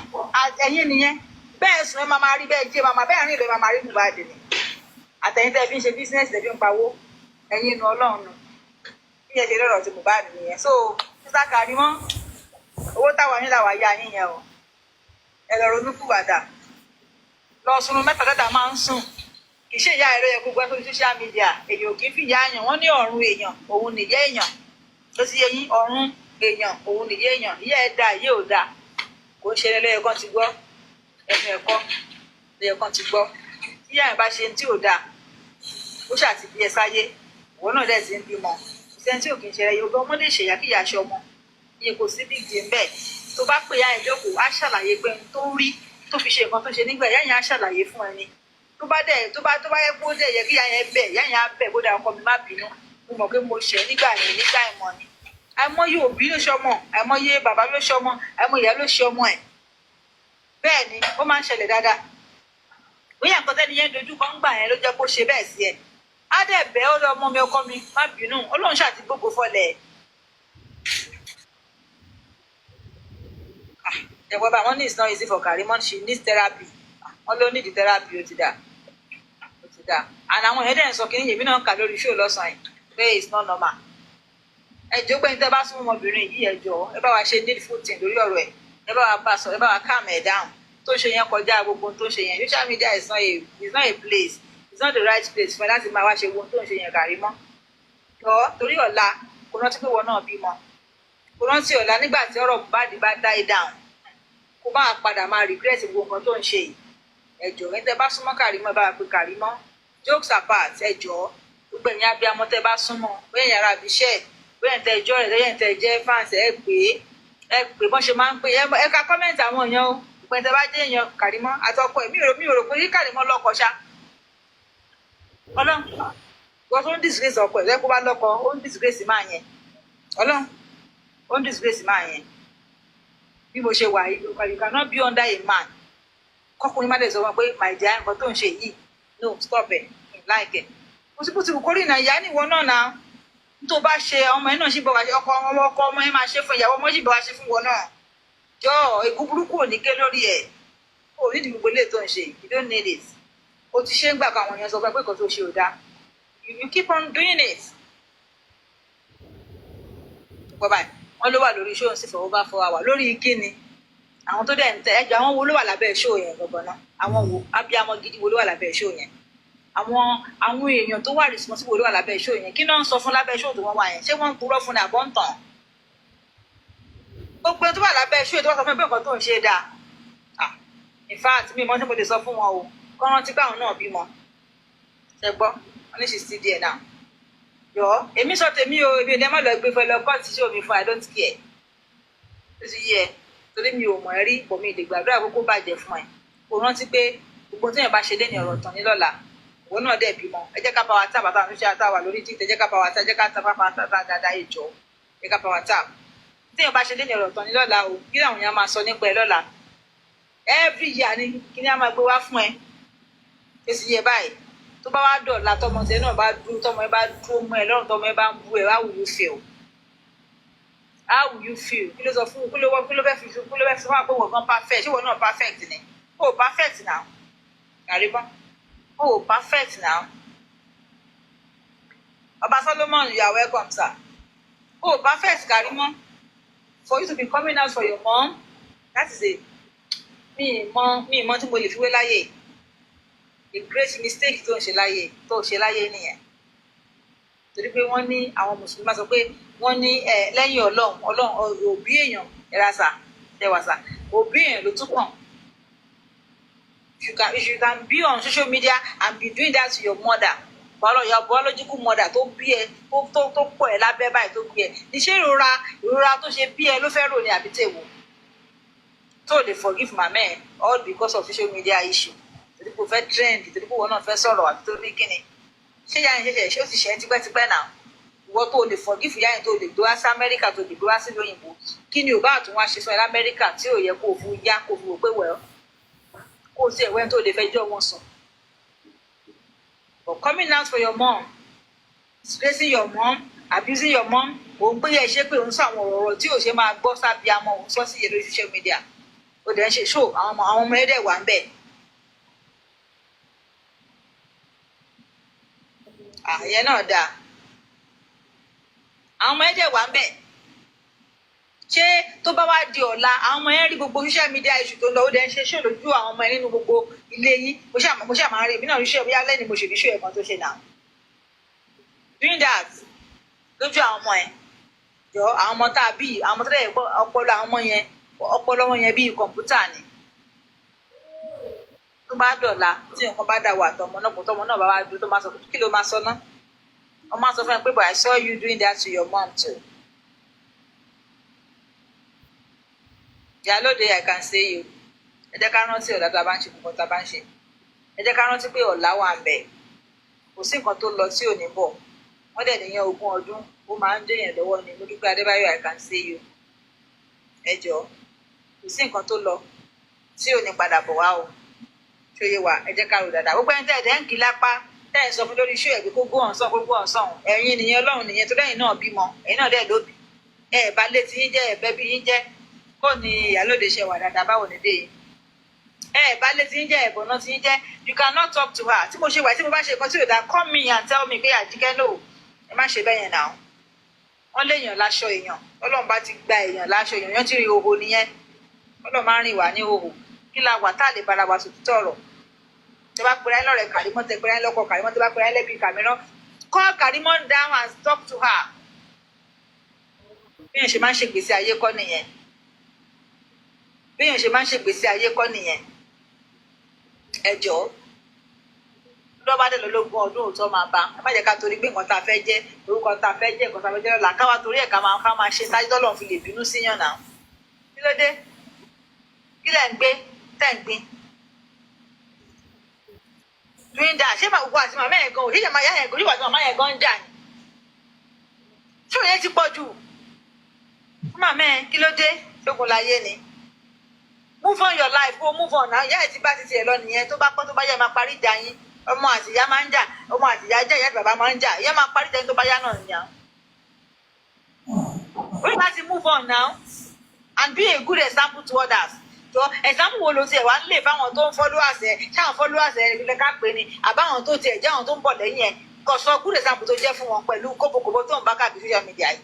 ẹ̀yìn nìyẹn bẹ́ẹ̀ sùn ẹ máa rí bẹ́ẹ̀ jẹ́ bẹ́ẹ̀ rìn lọ ẹ máa rí Mohbad ni àtẹ̀yìn tẹ́ ẹ fi ń ṣe bísínẹ́sì tẹ́ fi ń pawó ẹ̀yìn inú Ọlọ́run nù bí ẹ ṣe lọ́rọ̀ ti Mohbad nìyẹn so sísá kárí mọ́ owó táwa yín làwa yá yín yẹn o ẹ lọ ronú kúwàdà lọ sunun mẹ́ta máa ń sùn kì í ṣe ìyá ẹ̀rọ yẹn gbogbo ẹ̀ sórí social media èèyàn kì í fi ìyá àyàn wọ́n ní ọ̀run èèyàn òun nìyẹ́ èèyàn tó ti yẹ yín ọ̀run èèyàn òun nìyé èèyàn ìyá ẹ̀ da ìyé ò da kò ń ṣe lẹ́yẹ kan ti gbọ́ ẹnu ẹ̀kọ́ lẹ́yẹ kan ti gbọ́ ìyá ẹ̀ bá ṣe tí ò da ó ṣàti bí ẹ sáyé ìwọ náà dẹ̀ ti ń bímọ ìṣẹ́ tí ò kì í ṣe ẹyẹ ọmọ lè ṣèyá kí ìyá aṣọ ọmọ iye kò sí big deal bẹ́ẹ̀ tó bá pè ya ẹ̀ jókòó á ṣàlàyé pé ohun tó rí tó fi ṣe nǹkan tó ṣe nígbà ìyá yẹn á ṣàlàyé fún ẹni tó bá yẹ kó dẹ̀ yẹ kí ìyá yẹn bẹ̀ ìyá yẹn á bẹ̀ bó dà ọkọ mi má bínú mo mọ̀ pé mo ṣẹ̀ nígbà yẹn nígbà ìmọ̀ ni àìmọye òbí ló ṣọmọ àìmọye bàbá ló ṣọmọ àìmọye ìyá ló ṣe ọmọ ẹ̀ bẹ́ẹ̀ ni ó máa ń ṣẹlẹ̀ dáadáa bóyá nǹkan tẹ́ni yẹn dojú kan gbà yẹn ló jẹ́ kó ṣe bẹ́ẹ̀ sí ẹ á dẹ̀ bẹ́ ó lọ ọmọ mi ọkọ mi má bínú Ọlọ́run ṣàti gbogbo fọlẹ̀ ẹ̀wọ́ bá wọn ní it's not easy for Karimo she needs therapy wọn ló need therapy ó ti dà and àwọn èèyàn dẹ̀ ń sọ kí ni èmi náà kà lórí show lọ́sàn-án yìí pé it's not normal ẹjọ́ pé níta bá súnmọ́ ọmọbìnrin yìí ẹjọ́ ẹ bá wa ṣe needful thing lórí ọ̀rọ̀ ẹ̀ ẹ bá wa bá sọ ẹ bá wa calm ẹ̀ down tó ṣe yẹn kọjá gbogbo tó ṣe yẹn social media is not a place it's not the right place fún ẹ láti máa wá ṣe gbogbo tó ń ṣe yẹn Karimo jọ torí ọ̀la kò rántí pé wọn náà bímọ kò rántí ọ̀la nígbà tí ọ̀rọ̀ Mohbad bá die down kó máa padà máa regret gbogbo nǹkan tó ń ṣe yìí ẹjọ́ ẹ tẹ bá súnmọ́ Karimo ẹ bá wa pé Karimo jokes apart ẹjọ́ gbogbo ẹ̀yin abiyamọ tẹ bá súnmọ́ bẹ́ẹ̀ yàrá àbíṣẹ́ bẹ́ẹ̀ tẹ ẹjọ́ rẹ̀ lẹ́yìn tẹ jẹ́ fans ẹ pé bọ́n ṣe máa ń pè ẹ ka comment àwọn èèyàn o ìpín tẹ bá jẹ́ èèyàn Karimo àtọkọ ẹ̀ mi ò rò pé Karimo lọ́kọ ṣá Ọlọ́run wọ́n tó ń disgrace ọkọ ẹ̀ lẹ́kọ́ bá lọ́kọ ó ń disgrace máa yẹn Ọlọ́run ó ń disgrace máa yẹn bí mo ṣe wà yìí you cannot be under a man kọkùnrin má dẹ̀ sọ wọn pé my dear nǹkan tó ń ṣe yìí no stop ẹ̀ like ẹ̀ kò sí kórìí náà ìyá níwọ náà náà tó bá ṣe ọmọ ẹ náà ṣì bọ̀ wá ṣe ọkọ ọmọ ẹ máa ṣe fún ìyàwó ọmọ ṣì bọ̀ wá ṣe fún wọn náà jọ ikú burúkú ò ní ké lórí ẹ ò ní ìdìbò ilé tó ń ṣe you don't need it o ti ṣe ń gbà kan àwọn èèyàn sọ pé kò tó ṣe ò dáa you keep on doing it. bọ́bá wọn ló wà lórí ṣóun sì fọwọ́ bá fọwọ́ wà lórí kíni àwọn tó dẹ̀ ń tẹ ẹjọ́ àwọn wo ló wà lábẹ́ ṣóò yẹn gbọ̀ngàn náà àwọn wo abiyamọ gidi wo ló wà lábẹ́ ṣóò yẹn àwọn èèyàn tó wà responsible ló wà lábẹ́ ṣóò yẹn kí náà ń sọ fún lábẹ́ ṣóò tó wọ́n wà yẹn ṣé wọ́n ń purọ́ fún ní àbọ̀ ń tàn gbogbo tó wà lábẹ́ ṣóò tó wà sọ fún ẹgbẹ́ nǹkan tó ń ṣe dáa in fact mi mọ tí mo lè sọ fún wọn o kọ́ rántí pé àwọn náà bímọ ṣe gbọ́ wọn ní ṣì sí díẹ̀ náà yọ èmi sọ tèmi o èmi ò ní ẹ má lọ gbé fẹ́ lọ kọ́ọ̀tì ṣé omi fún I don't care ó ti yẹ torí mi ò mọ̀ ẹ́ rí ipò mi ìdè gbàdúrà kókó bàjẹ́ fún ẹ kò rántí pé gbogbo téèyàn bá ṣe lé ní ọ̀rọ̀ tán ní lọ́la òun náà dẹ̀ bímọ ẹ jẹ́ ká bá wa tap àtàwọn oníṣẹ́ àtàwà lórí jíǹtẹ̀ ẹ jẹ́ ká bá wa tap ẹ jẹ́ ká tap àtàwọn dáadáa ìjọ ẹ ká bá wa tap téèyàn bá ṣe lé ní ọ̀rọ̀ tán ní lọ́la o kí làwọn èèyàn máa sọ nípa ẹ lọ́la every year ni kí ni a máa gbé wá fún ẹ èsì yẹ báyìí tó bá wá dọ̀la tọmọ tẹ náà bá dúró tọmọ ẹ bá dúró mọ́ ẹ lọ́rùn tọmọ ẹ bá ń bú ẹ how will you feel kí ló sọ fún kí ló fẹ́ fi fún wa pé wọ́n gan perfect ṣé wọ́n náà perfect ni o perfect now Karimo o perfect now Ọba Solomon you are welcome sir o perfect Karimo for you to be coming out for your mom that is a mi mọ tí mo lè fi wé láyé a great mistake tó ṣe láyé nìyẹn torí pé wọ́n ní àwọn mùsùlùmí máa sọ pé wọ́n ní lẹ́yìn ọlọ́run òbí èèyàn ẹ̀rásà ẹ̀wàsà òbí èèyàn ló tún kàn if you can be on social media and be doing that to your mother your biological mother tó bí ẹ tó pọ̀ ẹ lábẹ́ báyìí tó bí ẹ níṣẹ́ ìrora tó ṣe bí ẹ ló fẹ́ rò ní àbí tèwò tó lè forgive mama ẹ all because of social media issue torí kò fẹ́ trend torí kò wọ́n náà fẹ́ sọ̀rọ̀ àbí tó ní kíni ṣé ìyá yẹn ṣẹ̀ṣẹ̀ ṣé ó ti ṣe é tipẹ́tipẹ́ náà ìwọ tó lè forgive ìyá yẹn tó lè gbé wá sí Amẹ́ríkà tó lè gbé wá sí lóyìnbó kí ni ò bá àtún wá ṣe fún ẹ l'Amẹ́ríkà tí ò yẹ kó o fún yá kó o fi wò pé wẹ̀ ọ́ kó o sí ẹ̀wẹ́ tó lè fẹjọ́ wọn sùn. But coming out for your mom disgracing your mom abusing your mom òun pé yẹ ṣé pé òun sọ àwọn ọ̀rọ̀ tí ò ṣe máa gbọ́ sábì àmọ́ òun sọ sí yẹ lórí social media ó dẹ̀ ń ṣe show àwọn ọmọ ẹ̀dẹ̀ wà ń bẹ̀. àyẹ náà dáa àwọn ọmọ ẹ̀dẹ̀ wà ń bẹ̀ ṣé tó bá wá di ọ̀la àwọn ọmọ ẹ̀ rí gbogbo social media issue tó ń lọ ó dẹ̀ ń ṣe show lójú àwọn ọmọ ẹ̀ nínú gbogbo ilé yín mo ṣàmà rí èmi náà rí show bóyá lẹ́ni mo ṣe rí show ẹ̀kan tó ṣe náà doing that lójú àwọn ọmọ ẹ̀ jọ àwọn ọmọ tá a bí àwọn ọmọ tó dẹ̀ ọpọlọ àwọn ọmọ yẹn ọpọlọ wọn yẹn bíi kọ̀ǹpútà ni tó bá dọ̀la tí nǹkan bá dà wà tọmọ náà kò tọmọ náà bá wá dúró tó máa sọ kí ló máa sọ ná wọn máa sọ fún ẹ pé but I saw you doing that to your mom too. Ìyálóde I can say you ẹ jẹ́ ká rántí ọ̀la tá a bá ń ṣe nǹkan tá a bá ń ṣe ẹ jẹ́ ká rántí pé ọ̀la wà ń bẹ̀ kò sí nǹkan tó lọ tí ò ní bọ̀ wọ́n dẹ̀ níyàn 20 ọdún ó máa ń dèèyàn lọ́wọ́ ni mo dúpẹ́ Adébáyọ̀ I can say you ẹ jọ kò sí nǹkan tó lọ tí ò ní padà bọ̀ wá o ṣòye wa ẹ jẹ́ ká rò dáadáa gbogbo ẹni tẹ́ ẹ̀ ń kí lápá tẹ́ ẹ̀ ń sọ fún lórí iṣẹ́ ẹ̀ pé kó gbó ọ̀sán ẹ̀yin nìyẹn Ọlọ́run nìyẹn tó lẹ́yìn náà bímọ ẹ̀yin náà dẹ̀ lóbi ẹ̀ bá létí yín jẹ́ ẹ̀bẹ́ bí yín jẹ́ kó ní Ìyálóde ṣe wà dáadáa báwo ni dé yìí bá létí yín jẹ́ ẹ̀bọ̀n náà tí yín jẹ́ you cannot talk to her tí mo ṣe wà tí mo bá ṣe nǹkan tí ò dáa call me and tell me pé Àjíkẹ́ no ẹ má ṣe bẹ́yẹn náà wọ́n léèyàn láṣọ èèyàn Ọlọ́run bá ti gba èèyàn láṣọ èèyàn yẹn ti rí òhò nìyẹn Ọlọ́run máa ń rìn wá ní òhò kí la wà tá a lè bára wa sòtítọ́ ọ̀rọ̀ tẹ bá pera ẹ lọ́rẹ̀ Kàrímọ́ tẹ pera ẹ lọ́kọ Kàrímọ́ tẹ bá pera ẹ lẹ́bi Kàmírán call Kàrímọ́ down and talk to her bí èèyàn ṣe máa ń ṣègbésí ayé kọ́ nìyẹn bí èèyàn ṣe máa ń ṣègbésí ayé kọ́ nìyẹn ẹ jọ̀ọ́ lọ́ba dẹ̀ lọ́lọ́gbọ̀n ọdún òótọ́ máa bá ẹ má jẹ́ ká torí pé nǹkan tá a fẹ́ jẹ́ orúkọ tá a fẹ́ jẹ́ nǹkan tá a fẹ́ jẹ́ lọ́la káwa torí ẹ̀ ká máa ṣe tájú tọ́lọ̀ fi lè bínú síyàn náà kí ló dé kí lẹ̀ ń gbé tẹ̀ ń gbin dúídà ṣé màá gbogbo àti màmá yẹn gan òṣìṣẹ́ màmá yẹn gan òṣìṣẹ́ àti màmá yẹn gan ń jà ní ṣé òun yẹn ti pọ̀ jù fún màmá yẹn kí ló dé ṣógun láyé ni move on your life go move on náà ìyá ẹ̀ ti bá ti tiẹ̀ lọ nìyẹn tó bá pọ́n tó bá yẹ máa parí ìjà yín ọmọ àti ìyá máa ń jà ọmọ àti ìyá jà ìyá àti bàbá máa ń jà ìyá máa parí ìjà yín tó bá yá náà nìyà we have to move on now and be a good example to others so example wo ló tiẹ̀ wá ń lè fáwọn tó ń followers ẹ̀ ṣáwọn followers ẹ̀ lè ká pé ni àbáwọn tó tiẹ̀ jẹ́ àwọn tó ń bọ̀ lẹ́yìn ẹ̀ kò sọ good example tó jẹ́ fún wọn pẹ̀lú kóbókóbó tó ń bá káàkiri social media yìí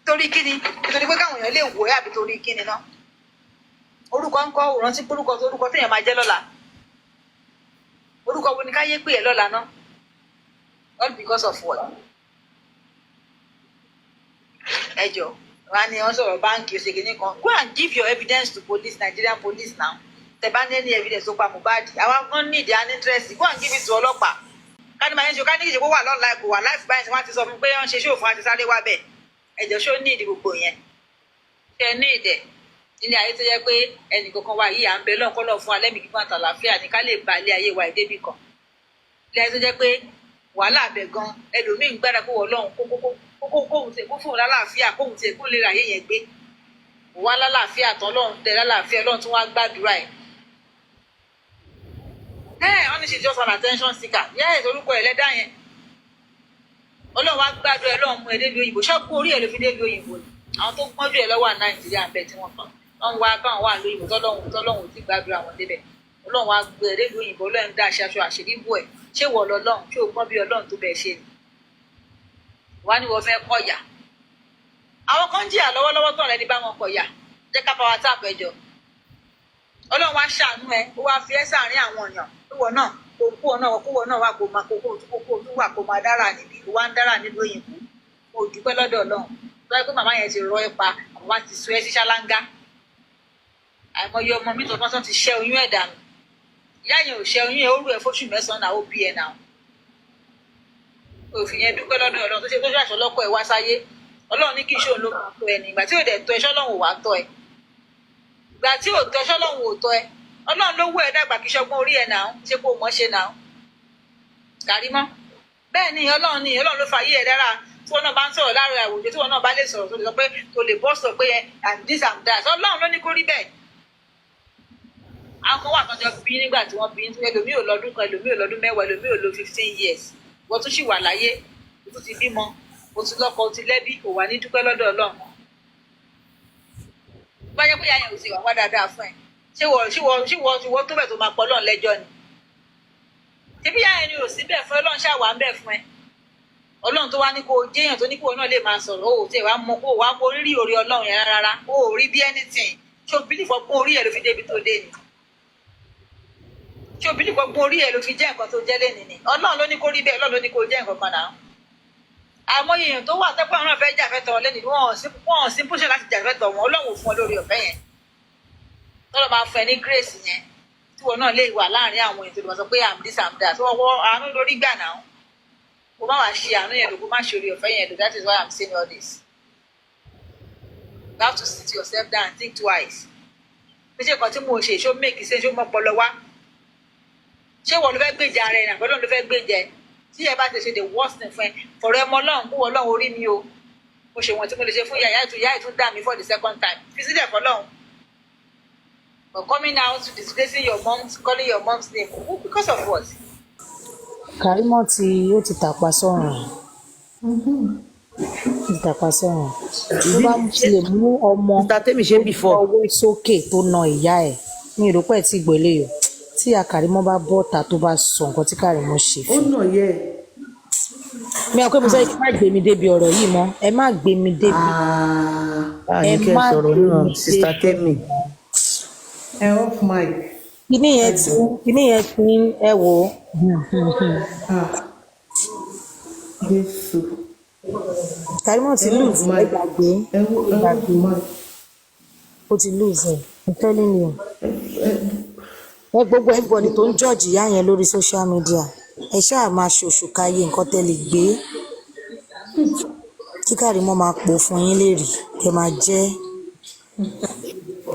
torí kíni nítorí pé káwọn èèyàn lè wò ẹ́ àbí torí kíni náà orúkọ ńkọ́ òrántí pórúkọ tó orúkọ téèyàn máa jẹ́ lọ́la orúkọ wo ni káyé pè ẹ́ lọ́la náà all because of what ẹ jọ wá ní wọn sọ̀rọ̀ báńkì òṣèkìní kan go and give your evidence to police Nigerian police now tẹ́ bá ní any evidence tó pa Mohbad àwọn kan need an interest go and give it to ọlọ́pàá káni máa ń ṣe ká ní ìṣe kó wà lọ́la kò wà láìpẹ́ báyìí tí wọ́n ti sọ fún pé wọ́n ṣe ṣòfò àti sáré wá bẹ̀ ẹ̀jọ̀ ṣó ní ìdí gbogbo yẹn ṣe ní ìdẹ̀ nílé ayé tó yẹ pé ẹnì kankan wa yìí à ń bẹ lọ́nkọ́lọ́ fún alẹ́mì kíkan àtàlàfíà ní ká lè ba ilé ayé wa ìdébì kan ilé ayé tó jẹ́ pé wàhálà abẹ gan ẹlòmíín gbára kó wọ lọ́hùn kóhùn tẹ kó fóun lálàáfíà kóhùn tẹ kó lè ra ayé yẹn gbé wà lálàáfíà tán lọ́hùn tẹ lálàáfíà lọ́hùn tún wá gbàdúrà ẹ̀. wọ́n ní ṣe just an attention seeker yẹ́ orúkọ ẹ̀ lẹ́dá yẹn ọlọ́run wá gbàdúrà ẹ̀ lọ́hùn mú ẹ débi òyìnbó ṣọ́ọ̀kú orí ẹ̀ ló fi débi òyìnbó àwọn tó gbọ́njú ẹ̀ lọ́wọ́ Nàìjíríà ń bẹ tí wọ́n kàn wọ́n wá káwọn wà lóyìnbó tọ́lọ́hùn ti gbàdúrà wọn débẹ̀ ọlọ́run wá gbé ẹ débi òyìnbó ọlọ́run dá aṣọ àṣírí bò ẹ̀ ṣé wọ̀ lọ́lọ́run ṣé o gbọ́n bí ọlọ́run tó bẹ̀ ṣe ni wá ní wọ́n fẹ́ kọ̀yà àwọn kan jìyà lọ́wọ́lọ́wọ́ tó ọ̀rẹ́ni bá wọn kọ̀yà jẹ́ ká power tap ẹjọ́ ọlọ́run wá ṣàánú ẹ ó wá fi ẹ́ sáàárín àwọn èèyàn kúwọ̀ náà kúwọ̀ náà wà kó máa kókó tó wà kó máa dára níbi kó wá ń dára nílùú òyìnbó mo dúpẹ́ lọ́dọ̀ ọlọ́run lọ́wọ́ pé màmá yẹn ti rọ ẹ pa àwọn wá ti sọ ẹ sí ṣáláńgá àìmọye ọmọ mi tọ́tọ́ ti ṣẹ́ oyún ẹ̀ dànù ìyá yẹn ò ṣẹ́ oyún ẹ̀ ó rú ẹ̀ fóṣù 9 náà ó bí ẹ̀ náà òfin yẹn dúpẹ́ lọ́dọ̀ ọlọ́run tó ṣe tó ṣàṣọ lọ́kọ̀ ẹ̀ wá sáyé ọlọ́run ní kí iṣẹ́ òun ló máa tọ́ ẹ ní ìgbà tí ò dẹ̀ tọ́ ẹ ṣọ́lọ́run ò wá tọ́ ẹ ìgbà tí ò tọ́ ṣọ́lọ́run ò tọ́ ẹ ọlọ́run ló wú ẹ dàgbà kí ṣọgbọ́n orí ẹ náà ṣe kó mọ́ ṣe náà Kàrímọ́ bẹ́ẹ̀ ni ọlọ́run ló fàyè ẹ dára tí wọn náà bá ń sọ̀rọ̀ láàrin àwùjọ tí wọn náà bá lè sọ̀rọ̀ tó lè sọ pé tó lè bọ́ sọ pé and this and that ọlọ́run ló ní kó rí bẹ́ẹ̀ àwọn kan wà tọ́jọ́ bí nígbà tí wọ́n bí ẹlòmíì ò lọ́dún kan ẹlòmíì ò lọ́dún 10 ẹlòmíì ò lo 15 years wọ́n tún sì wà láyé o tún ti bímọ o ti lọ́kọ o ti lẹ́bí kò wà ní dúpẹ́ lọ́dọ̀ ọlọ́run bá jẹ́ pé ìyá yẹn ò sì wà wá dáadáa fún ẹ ṣé wọ́n tó bẹ̀ tó máa pọ̀ lọ́n lẹ́jọ́ ni ṣébí ìyá yẹn ni ò sí bẹ́ẹ̀ fún ọlọ́run ṣáà wà ń bẹ̀ fún ẹ ọlọ́run tó wá ní kó o jéèyàn tó ní kó o náà lè máa sọ̀rọ̀ o tẹ̀ wá mọ kó o wá kó rírí orí ọlọ́run yẹn rárá o ò rí bí anything ṣé o bílífọ̀ pé orí ẹ̀ ló fi débi tó dé ni ṣé o bílífọ̀ pé orí ẹ̀ ló fi jẹ́ nǹkan tó jẹ́ lẹ́nìí ni ọlọ́run ló ní kó rí bẹ́ẹ̀ ọlọ́run ló ní kó jẹ́ nǹkan kan náà àìmọye èèyàn tó wà tẹ́pẹ́ àwọn náà fẹ́ jàfẹ́tọ̀ wọn lẹ́nu wọn ò sí bóṣe láti jàfẹ́tọ̀ wọn Ọlọ́run fún ọ lórí ọ̀fẹ́ yẹn tọ́lọ́ máa fẹ́ ní grace yẹn tí wọn náà lè wà láàrin àwọn èèyàn tó lè sọ pé am this am that wọ́n àánú lórí gbà náà kó má wàá ṣe àánú yẹn lò kó má ṣe orí ọ̀fẹ́ yẹn lò that is why I'm saying all this you have to sit yourself down and think twice pé ṣé nǹkan tí mo ṣe ṣó make sense ṣó mọ́pọlọ wá ṣé wọ́n ló fẹ́ gbèjà rẹ̀ nà Ọlọ́run ló fẹ́ gbèjà ẹ̀ tí ẹ bá ti ṣe the worst thing fún ẹ fọ̀rọ̀ ẹmọ Ọlọ́run kó Ọlọ́run orí mi o mo ṣe wọn tí mo lè ṣe fún yàyà ìtún dà mí for the second time fi sílẹ̀ fọlọ́run but coming out disgracing your mom calling your mom's name because of what. Karimo ó ti tàpá sọ́run ti tàpá sọ́run tó bá ti lè mú ọmọ ọwọ́ sókè tó na ìyá ẹ̀ ní ìrọ́pọ̀ ẹ̀ tí gbọ́lé yìí tí a Karimo bá bọ́ta tó bá sọ nǹkan tí Karimo ṣe fún. ó nà yẹ mi àwọn pé mo sọ ẹ má gbé mi débi ọ̀rọ̀ yìí mọ́ ẹ má gbé mi débi ẹ má gbé mi Sister Temi ẹ off mic kíní yẹn ti ẹ wò ó. Jésù Karimo ti lose ẹ gbàgbé ó ti lose ẹ I'm telling you ẹ gbogbo everybody tó ń judge ìyá yẹn lórí social media ẹ ṣáà máa ṣoṣù káyé nǹkan tẹ́ lè gbé kí Karimo máa pò fún yín lè rí kẹ́ máa jẹ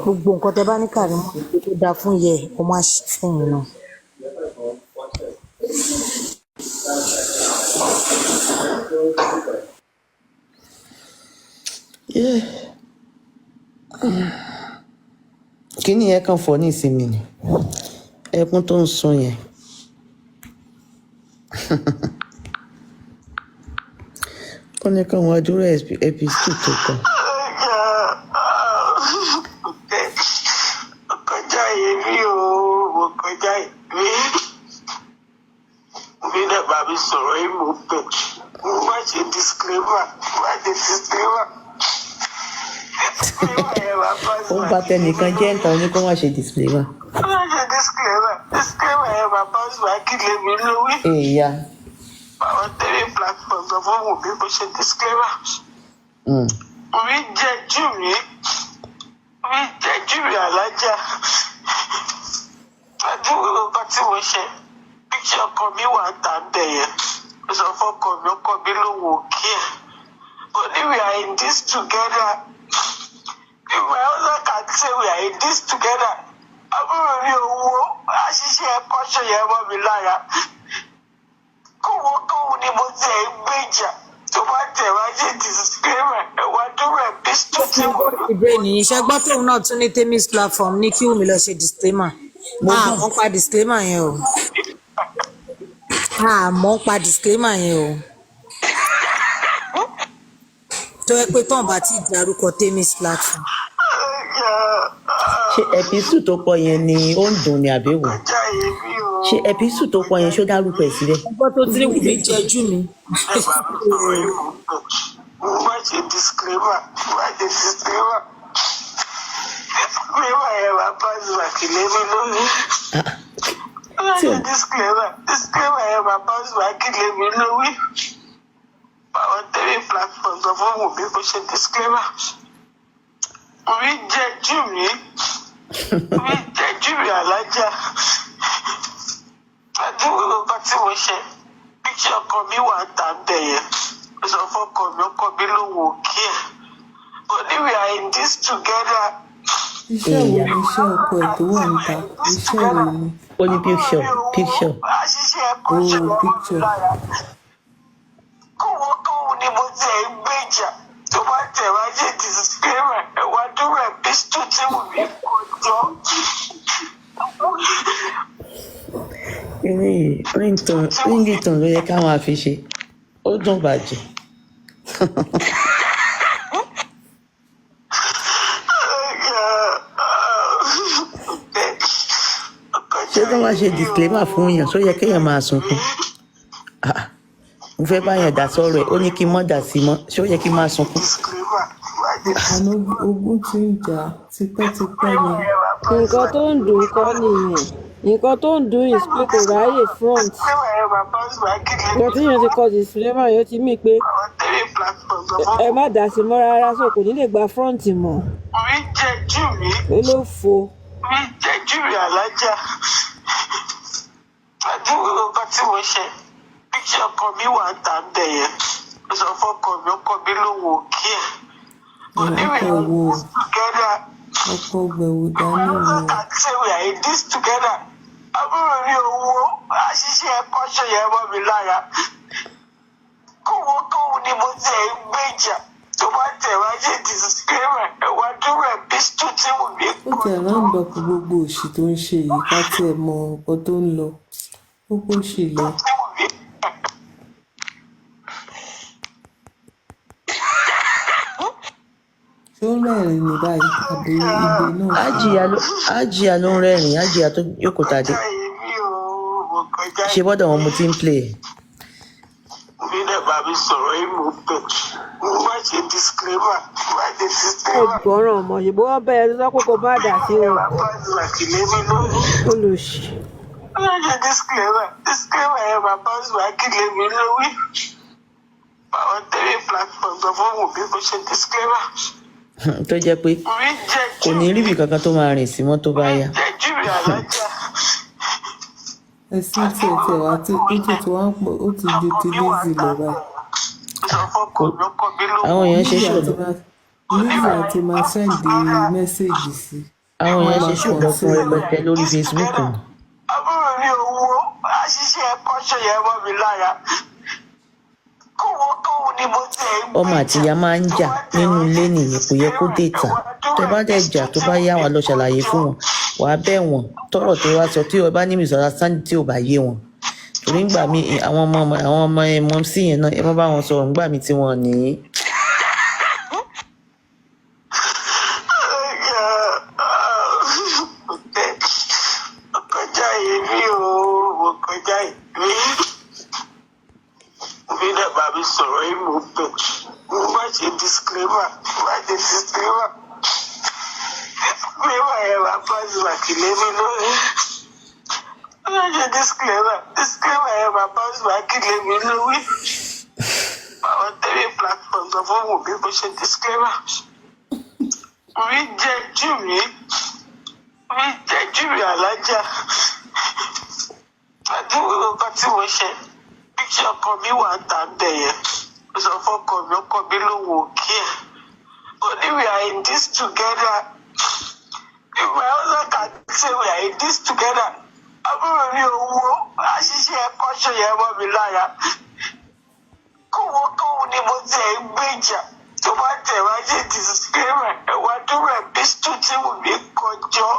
gbogbo nǹkan tẹ́ bá ní Karimo tó dáa fún yẹ ọ máa ṣe fún yín náà. kí ni ẹ kàn fọ ní ìsinmi ni ẹkún tó ń sun yẹn ó ní kàn wá dúró episode tó kàn. kọjá èmi o mo kọjá èmi mi náà bá mi sọ̀rọ̀ yìí mo bẹ̀ mo má ṣe disclaimer ó bá tẹnìkan jẹ́ nǹkan ó ní kó má ṣe disclaimer. disclaimer ẹ̀ bàbá ọ̀sùn akílẹ̀ mi lówí. èèyà. àwọn tẹ̀lé platform sọ fún mi bó ṣe disclaimer. mi jẹ́ jù mí alájà àdúgbò nǹkan tí mo ṣe píkì ọkọ mi wà tà ń bẹ̀ yẹn mo sọ fọ́kọ mi lòun ò kí ẹ̀ we are in this together. If my husband can say we are in this together, àbúrò mi owó àṣìṣe ẹ̀kọ́ ṣe yẹn mọ́ mi lára. Kóhun ni mo tẹ̀ ń gbèjà tó bá tẹ̀ wá ṣe disclaimer ẹ̀wá dúró ẹ̀ bí stúdì mọ́. ìbéèrè iṣẹ́ gbọ́ tóun náà tún ní Temi's platform ní kí Wùmí lọ ṣe disclaimer àmọ́ pa disclaimer yẹn o àmọ́ pa disclaimer yẹn o tó yẹ pé tán bá ti dárúkọ Temi's platform. ṣé ẹpísù tó pọ̀ yẹn ni ó ń dùn ní àbẹ̀wò ṣé ẹpísù tó pọ̀ yẹn ṣó dárúkọ ẹ̀ sílẹ̀. ọgbọ́n tó tí Wùmí jẹjú mi. má ṣe disclaimer mímọ ẹ̀ wá pàṣẹ àkìlẹ̀ mi lórí. má ṣe disclaimer ẹ̀ wá pàṣẹ àkìlẹ̀ mi lórí. àwọn tẹ̀lé platform sọ fún mi bó ṣe disclaimer. mi jẹ́ jù mí alájà àdúgbò nǹkan tí mo ṣe píkì ọkọ mi wà tà ń bẹ̀ yẹn mo sọ fọ́kọ mi lòun ò kí ẹ̀ we are in this together. iṣẹ́ wo ni iṣẹ́ ọkọ ẹ̀ tó wà níta iṣẹ́ wo ni. ó ní picture. àṣìṣe ẹ̀kọ́ ṣe wọ́n mọ́ mi lára. kóhun ni mo tẹ̀ ń gbèjà tó bá tẹ̀ wá ṣe disclaimer ẹ̀wá dúró ẹ̀ bí stúdì wù mí kọjọ́. ringtone ló yẹ káwọn àfi ṣe ó dùn bàjẹ́. ṣé tó máa ṣe disclaimer fún èèyàn tó yẹ kéèyàn máa sunkún mo fẹ́ báyàn dá sọ̀rọ̀ ẹ̀ ó ní kí n mọ́ dà sí mọ́ ṣé ó yẹ kí n máa sunkún. àná ogun ti ń jà tipẹ́tipẹ́ ni. nǹkan tó ń dùn kọ́ nìyẹn nǹkan tó ń dùn is pé kò ráyè front nǹkan tí yẹn ti kọ disclaimer yẹn ti mí pé ẹ má dá sí mọ́ rárá sọ kò ní lè gba front mọ́. Orí jẹ́jú mi. Ló ló fo. Orí jẹ́jú mi alájà. Àdúgbò nǹkan tí mo ṣe. Píkì ọkọ mi wà ń tà ń bẹ̀ yẹn. Mo sọ fọ́kọ mi ló wò kí ẹ̀. ọkọ wo ọkọ gbẹ̀wò dání wo. We are in this together. Àbúrò rí owó àṣìṣe ẹ̀kọ́ ṣe yẹn mọ́ mi lára. Kóhun ni mo tẹ̀ ń gbèjà tó bá tẹ̀ wá ṣe disclaimer ẹ̀wá dúró ẹ̀ pistol tí mo gbé ó tẹ̀ ráńdọ̀ kó gbogbo òṣì tó ń ṣe yìí ká tiẹ̀ mọ nǹkan tó ń lọ gbogbo òṣì lọ. ṣé ó rẹ́rìn ní báyìí àbí igbe náà. ájìyà ló ń rẹ́rìn ájìyà tó jókòó tàdé ṣe bọ́dọ̀ wọn mo ti ń play. mi náà bá mi sọ̀rọ̀ yìí mo bẹ̀ mo má ṣe disclaimer má ṣe disclaimer. ọgbọ̀nràn ọmọ ṣèbó wọn bẹ̀rẹ̀ tó sọ pé kò má dà sí o. olùsì. má ṣe disclaimer yẹn bàbá ìwà kílẹ̀ mi lórí. àwọn tẹ̀lé platform tó fún òbí mo ṣe disclaimer. tó jẹ́ pé kò ní ríbi kankan tó máa rìn sí mọ́ tó bá yá. ẹ̀sìn tiẹ̀ wá tí ó tètè wá ń pọ̀ ó ti ju ti Lizzy lọ báyìí. àwọn èèyàn ṣe ṣòro. Lizzy àti máa sẹ́ǹdì mẹ́sẹ̀gì sí. àwọn èèyàn ṣe ṣòro fún rẹpẹtẹ lórí Facebook. àbúrò ní owó àṣìṣe ẹ̀kọ́ ṣe yẹn mọ́ mi lára. ọmọ àtìyá máa ń jà nínú ilé nìyẹn kò yẹ kó dèta tó bá dẹ̀ jà tó bá yá wa lọ ṣàlàyé fún wọn wàá bẹ̀ wọ́n tọrọ tó wá sọ tí o bá ní mìsọ̀rọ̀ sáńdì tí ò bá yé wọn torí ń gbà mí àwọn ọmọ ẹ mọ sí yẹn náà ẹ má bá wọn sọ̀rọ̀ ń gbà mí tí wọn ní. kọjá èmi ò kọjá èmi mi náà bá mi sọ̀rọ̀ yìí mo bẹ̀ mo má ṣe disclaimer má ṣe disclaimer yẹn bàbá ìwà kílẹ̀ mi lórí. má ṣe disclaimer yẹn bàbá ìwà kílẹ̀ mi lórí. àwọn tẹ̀lé platform tó fún òbí mo ṣe disclaimer. orí jẹ́jú mi alájà. àdúgbò nǹkan tí mo ṣe. Píkì ọkọ mi wà ń tà ń bẹ̀ yẹn. Mo sọ fọ́kọ mi ló wò kí ẹ̀. We are in this together. If my husband can say we are in this together. Àbúrò ní owó àṣìṣe ẹ̀kọ́ ṣe yẹn mọ́ mi lára. Kóhun ni mo tẹ̀ ń gbèjà tó bá tẹ̀ wá ṣe disclaimer ẹ̀wá dúró ẹ̀ pistol tí mo gbé kọjọ́.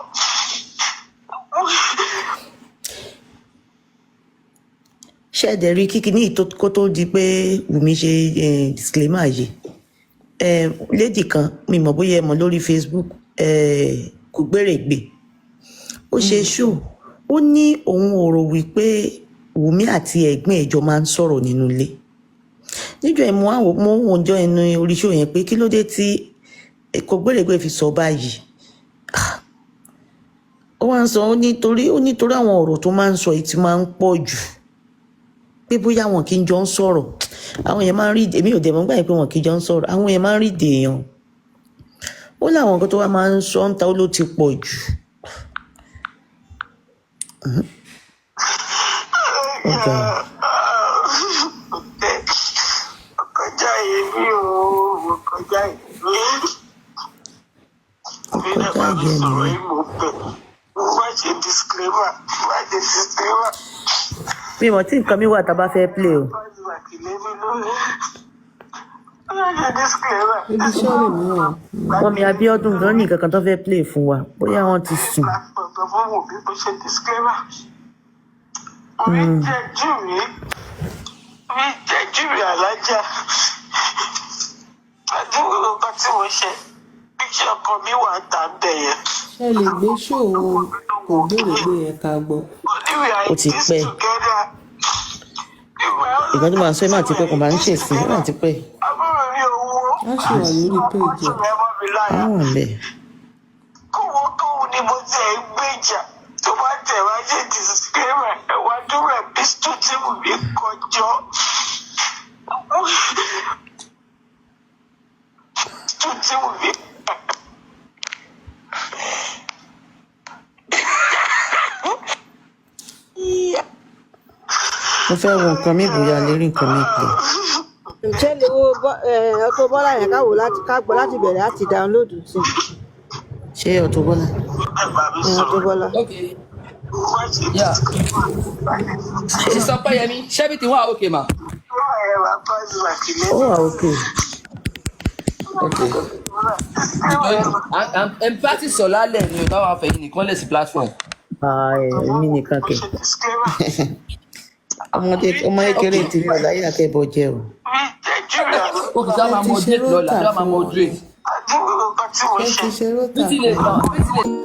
ṣẹ́ẹ̀dẹ̀ rí kíkiní kó tó di pé Wùmí ṣe disclaimer yìí lady kan mi mọ̀ bóyá ẹ mọ̀ lórí Facebook kò gbèrègbè ó ṣe ṣó ó ní òun ò rò wípé Wùmí àti ẹ̀gbọ́n ẹ̀jọ̀ máa ń sọ̀rọ̀ nínú ilé níjọ́ ẹ̀ mo wọ́n jọ ẹnu orí ṣó yẹn pé kí ló dé tí kò gbèrègbè fi sọ báyìí ó wá ń sọ ó nítorí àwọn ọ̀rọ̀ tó máa ń sọ yìí ti máa ń pọ̀ jù pé bóyá wọn kì í jọ ń sọ̀rọ̀ àwọn èèyàn máa ń rí èmi ò dẹ̀ mọ́ gbà pé wọn kì í jọ ń sọ̀rọ̀ àwọn èèyàn máa ń rí èèyàn ó láwọn nǹkan tó wá máa ń sọ ń ta ó ló ti pọ̀ jù. kọjá èmi ò kọjá èmi mi náà bá mi sọ̀rọ̀ yìí mo bẹ̀ mo má ṣe disclaimer má ṣe disclaimer. mi mọ̀ tí nǹkan mi wà tá a bá fẹ́ play o. ibi iṣẹ́ rẹ̀ mìíràn. wọ́n mi Abíọ́dún gan ní nǹkan kan tó fẹ́ play fún wa bóyá wọ́n ti sùn. orí jẹ́jú mi alájà. àdúgbò nǹkan tí mo ṣe píkì ọkọ mi wà ń tà ń bẹ̀ yẹn. ṣe lè gbé ṣòwò kò gbèrègbè yẹn ká gbọ́. ó ti pẹ́ ìgbà tó máa sọ ẹ máa ti pẹ́ kò máa ń ṣèṣin ẹ máa ti pẹ́. wọ́n ṣe wà lórí péjì. àwọn ọ̀lẹ́. kóhun ni mo tẹ̀ ń gbèjà tó bá tẹ̀ wá ṣe disclaimer ẹ̀wá dúró ẹ̀ pistol tí mo gbé kọjọ́. mo fẹ́ wo nǹkan mi bóyá lè rí nǹkan mi play. ṣé lè wo Auto Bola yẹn ká gbọ́ láti bẹ̀rẹ̀ láti download sí ṣé Auto Bola. Auto Bola. Okay. Yeah. Sister Payemi, ṣé everything wà okay ma? Ó wà okay. Okay. I'm party sọ̀lá lẹ̀ ni o táwọn afẹ́yìn nìkan lè sí platform. Èmi nìkan kẹ̀. ọmọ kékeré tí mi ò láyé àkẹ́bọ̀ jẹ́ o. Ó kì í sábà moderate lọ́la, sábà moderate. ẹ ti ṣe rọ́tà. Bí ti lè tán, bí ti lè.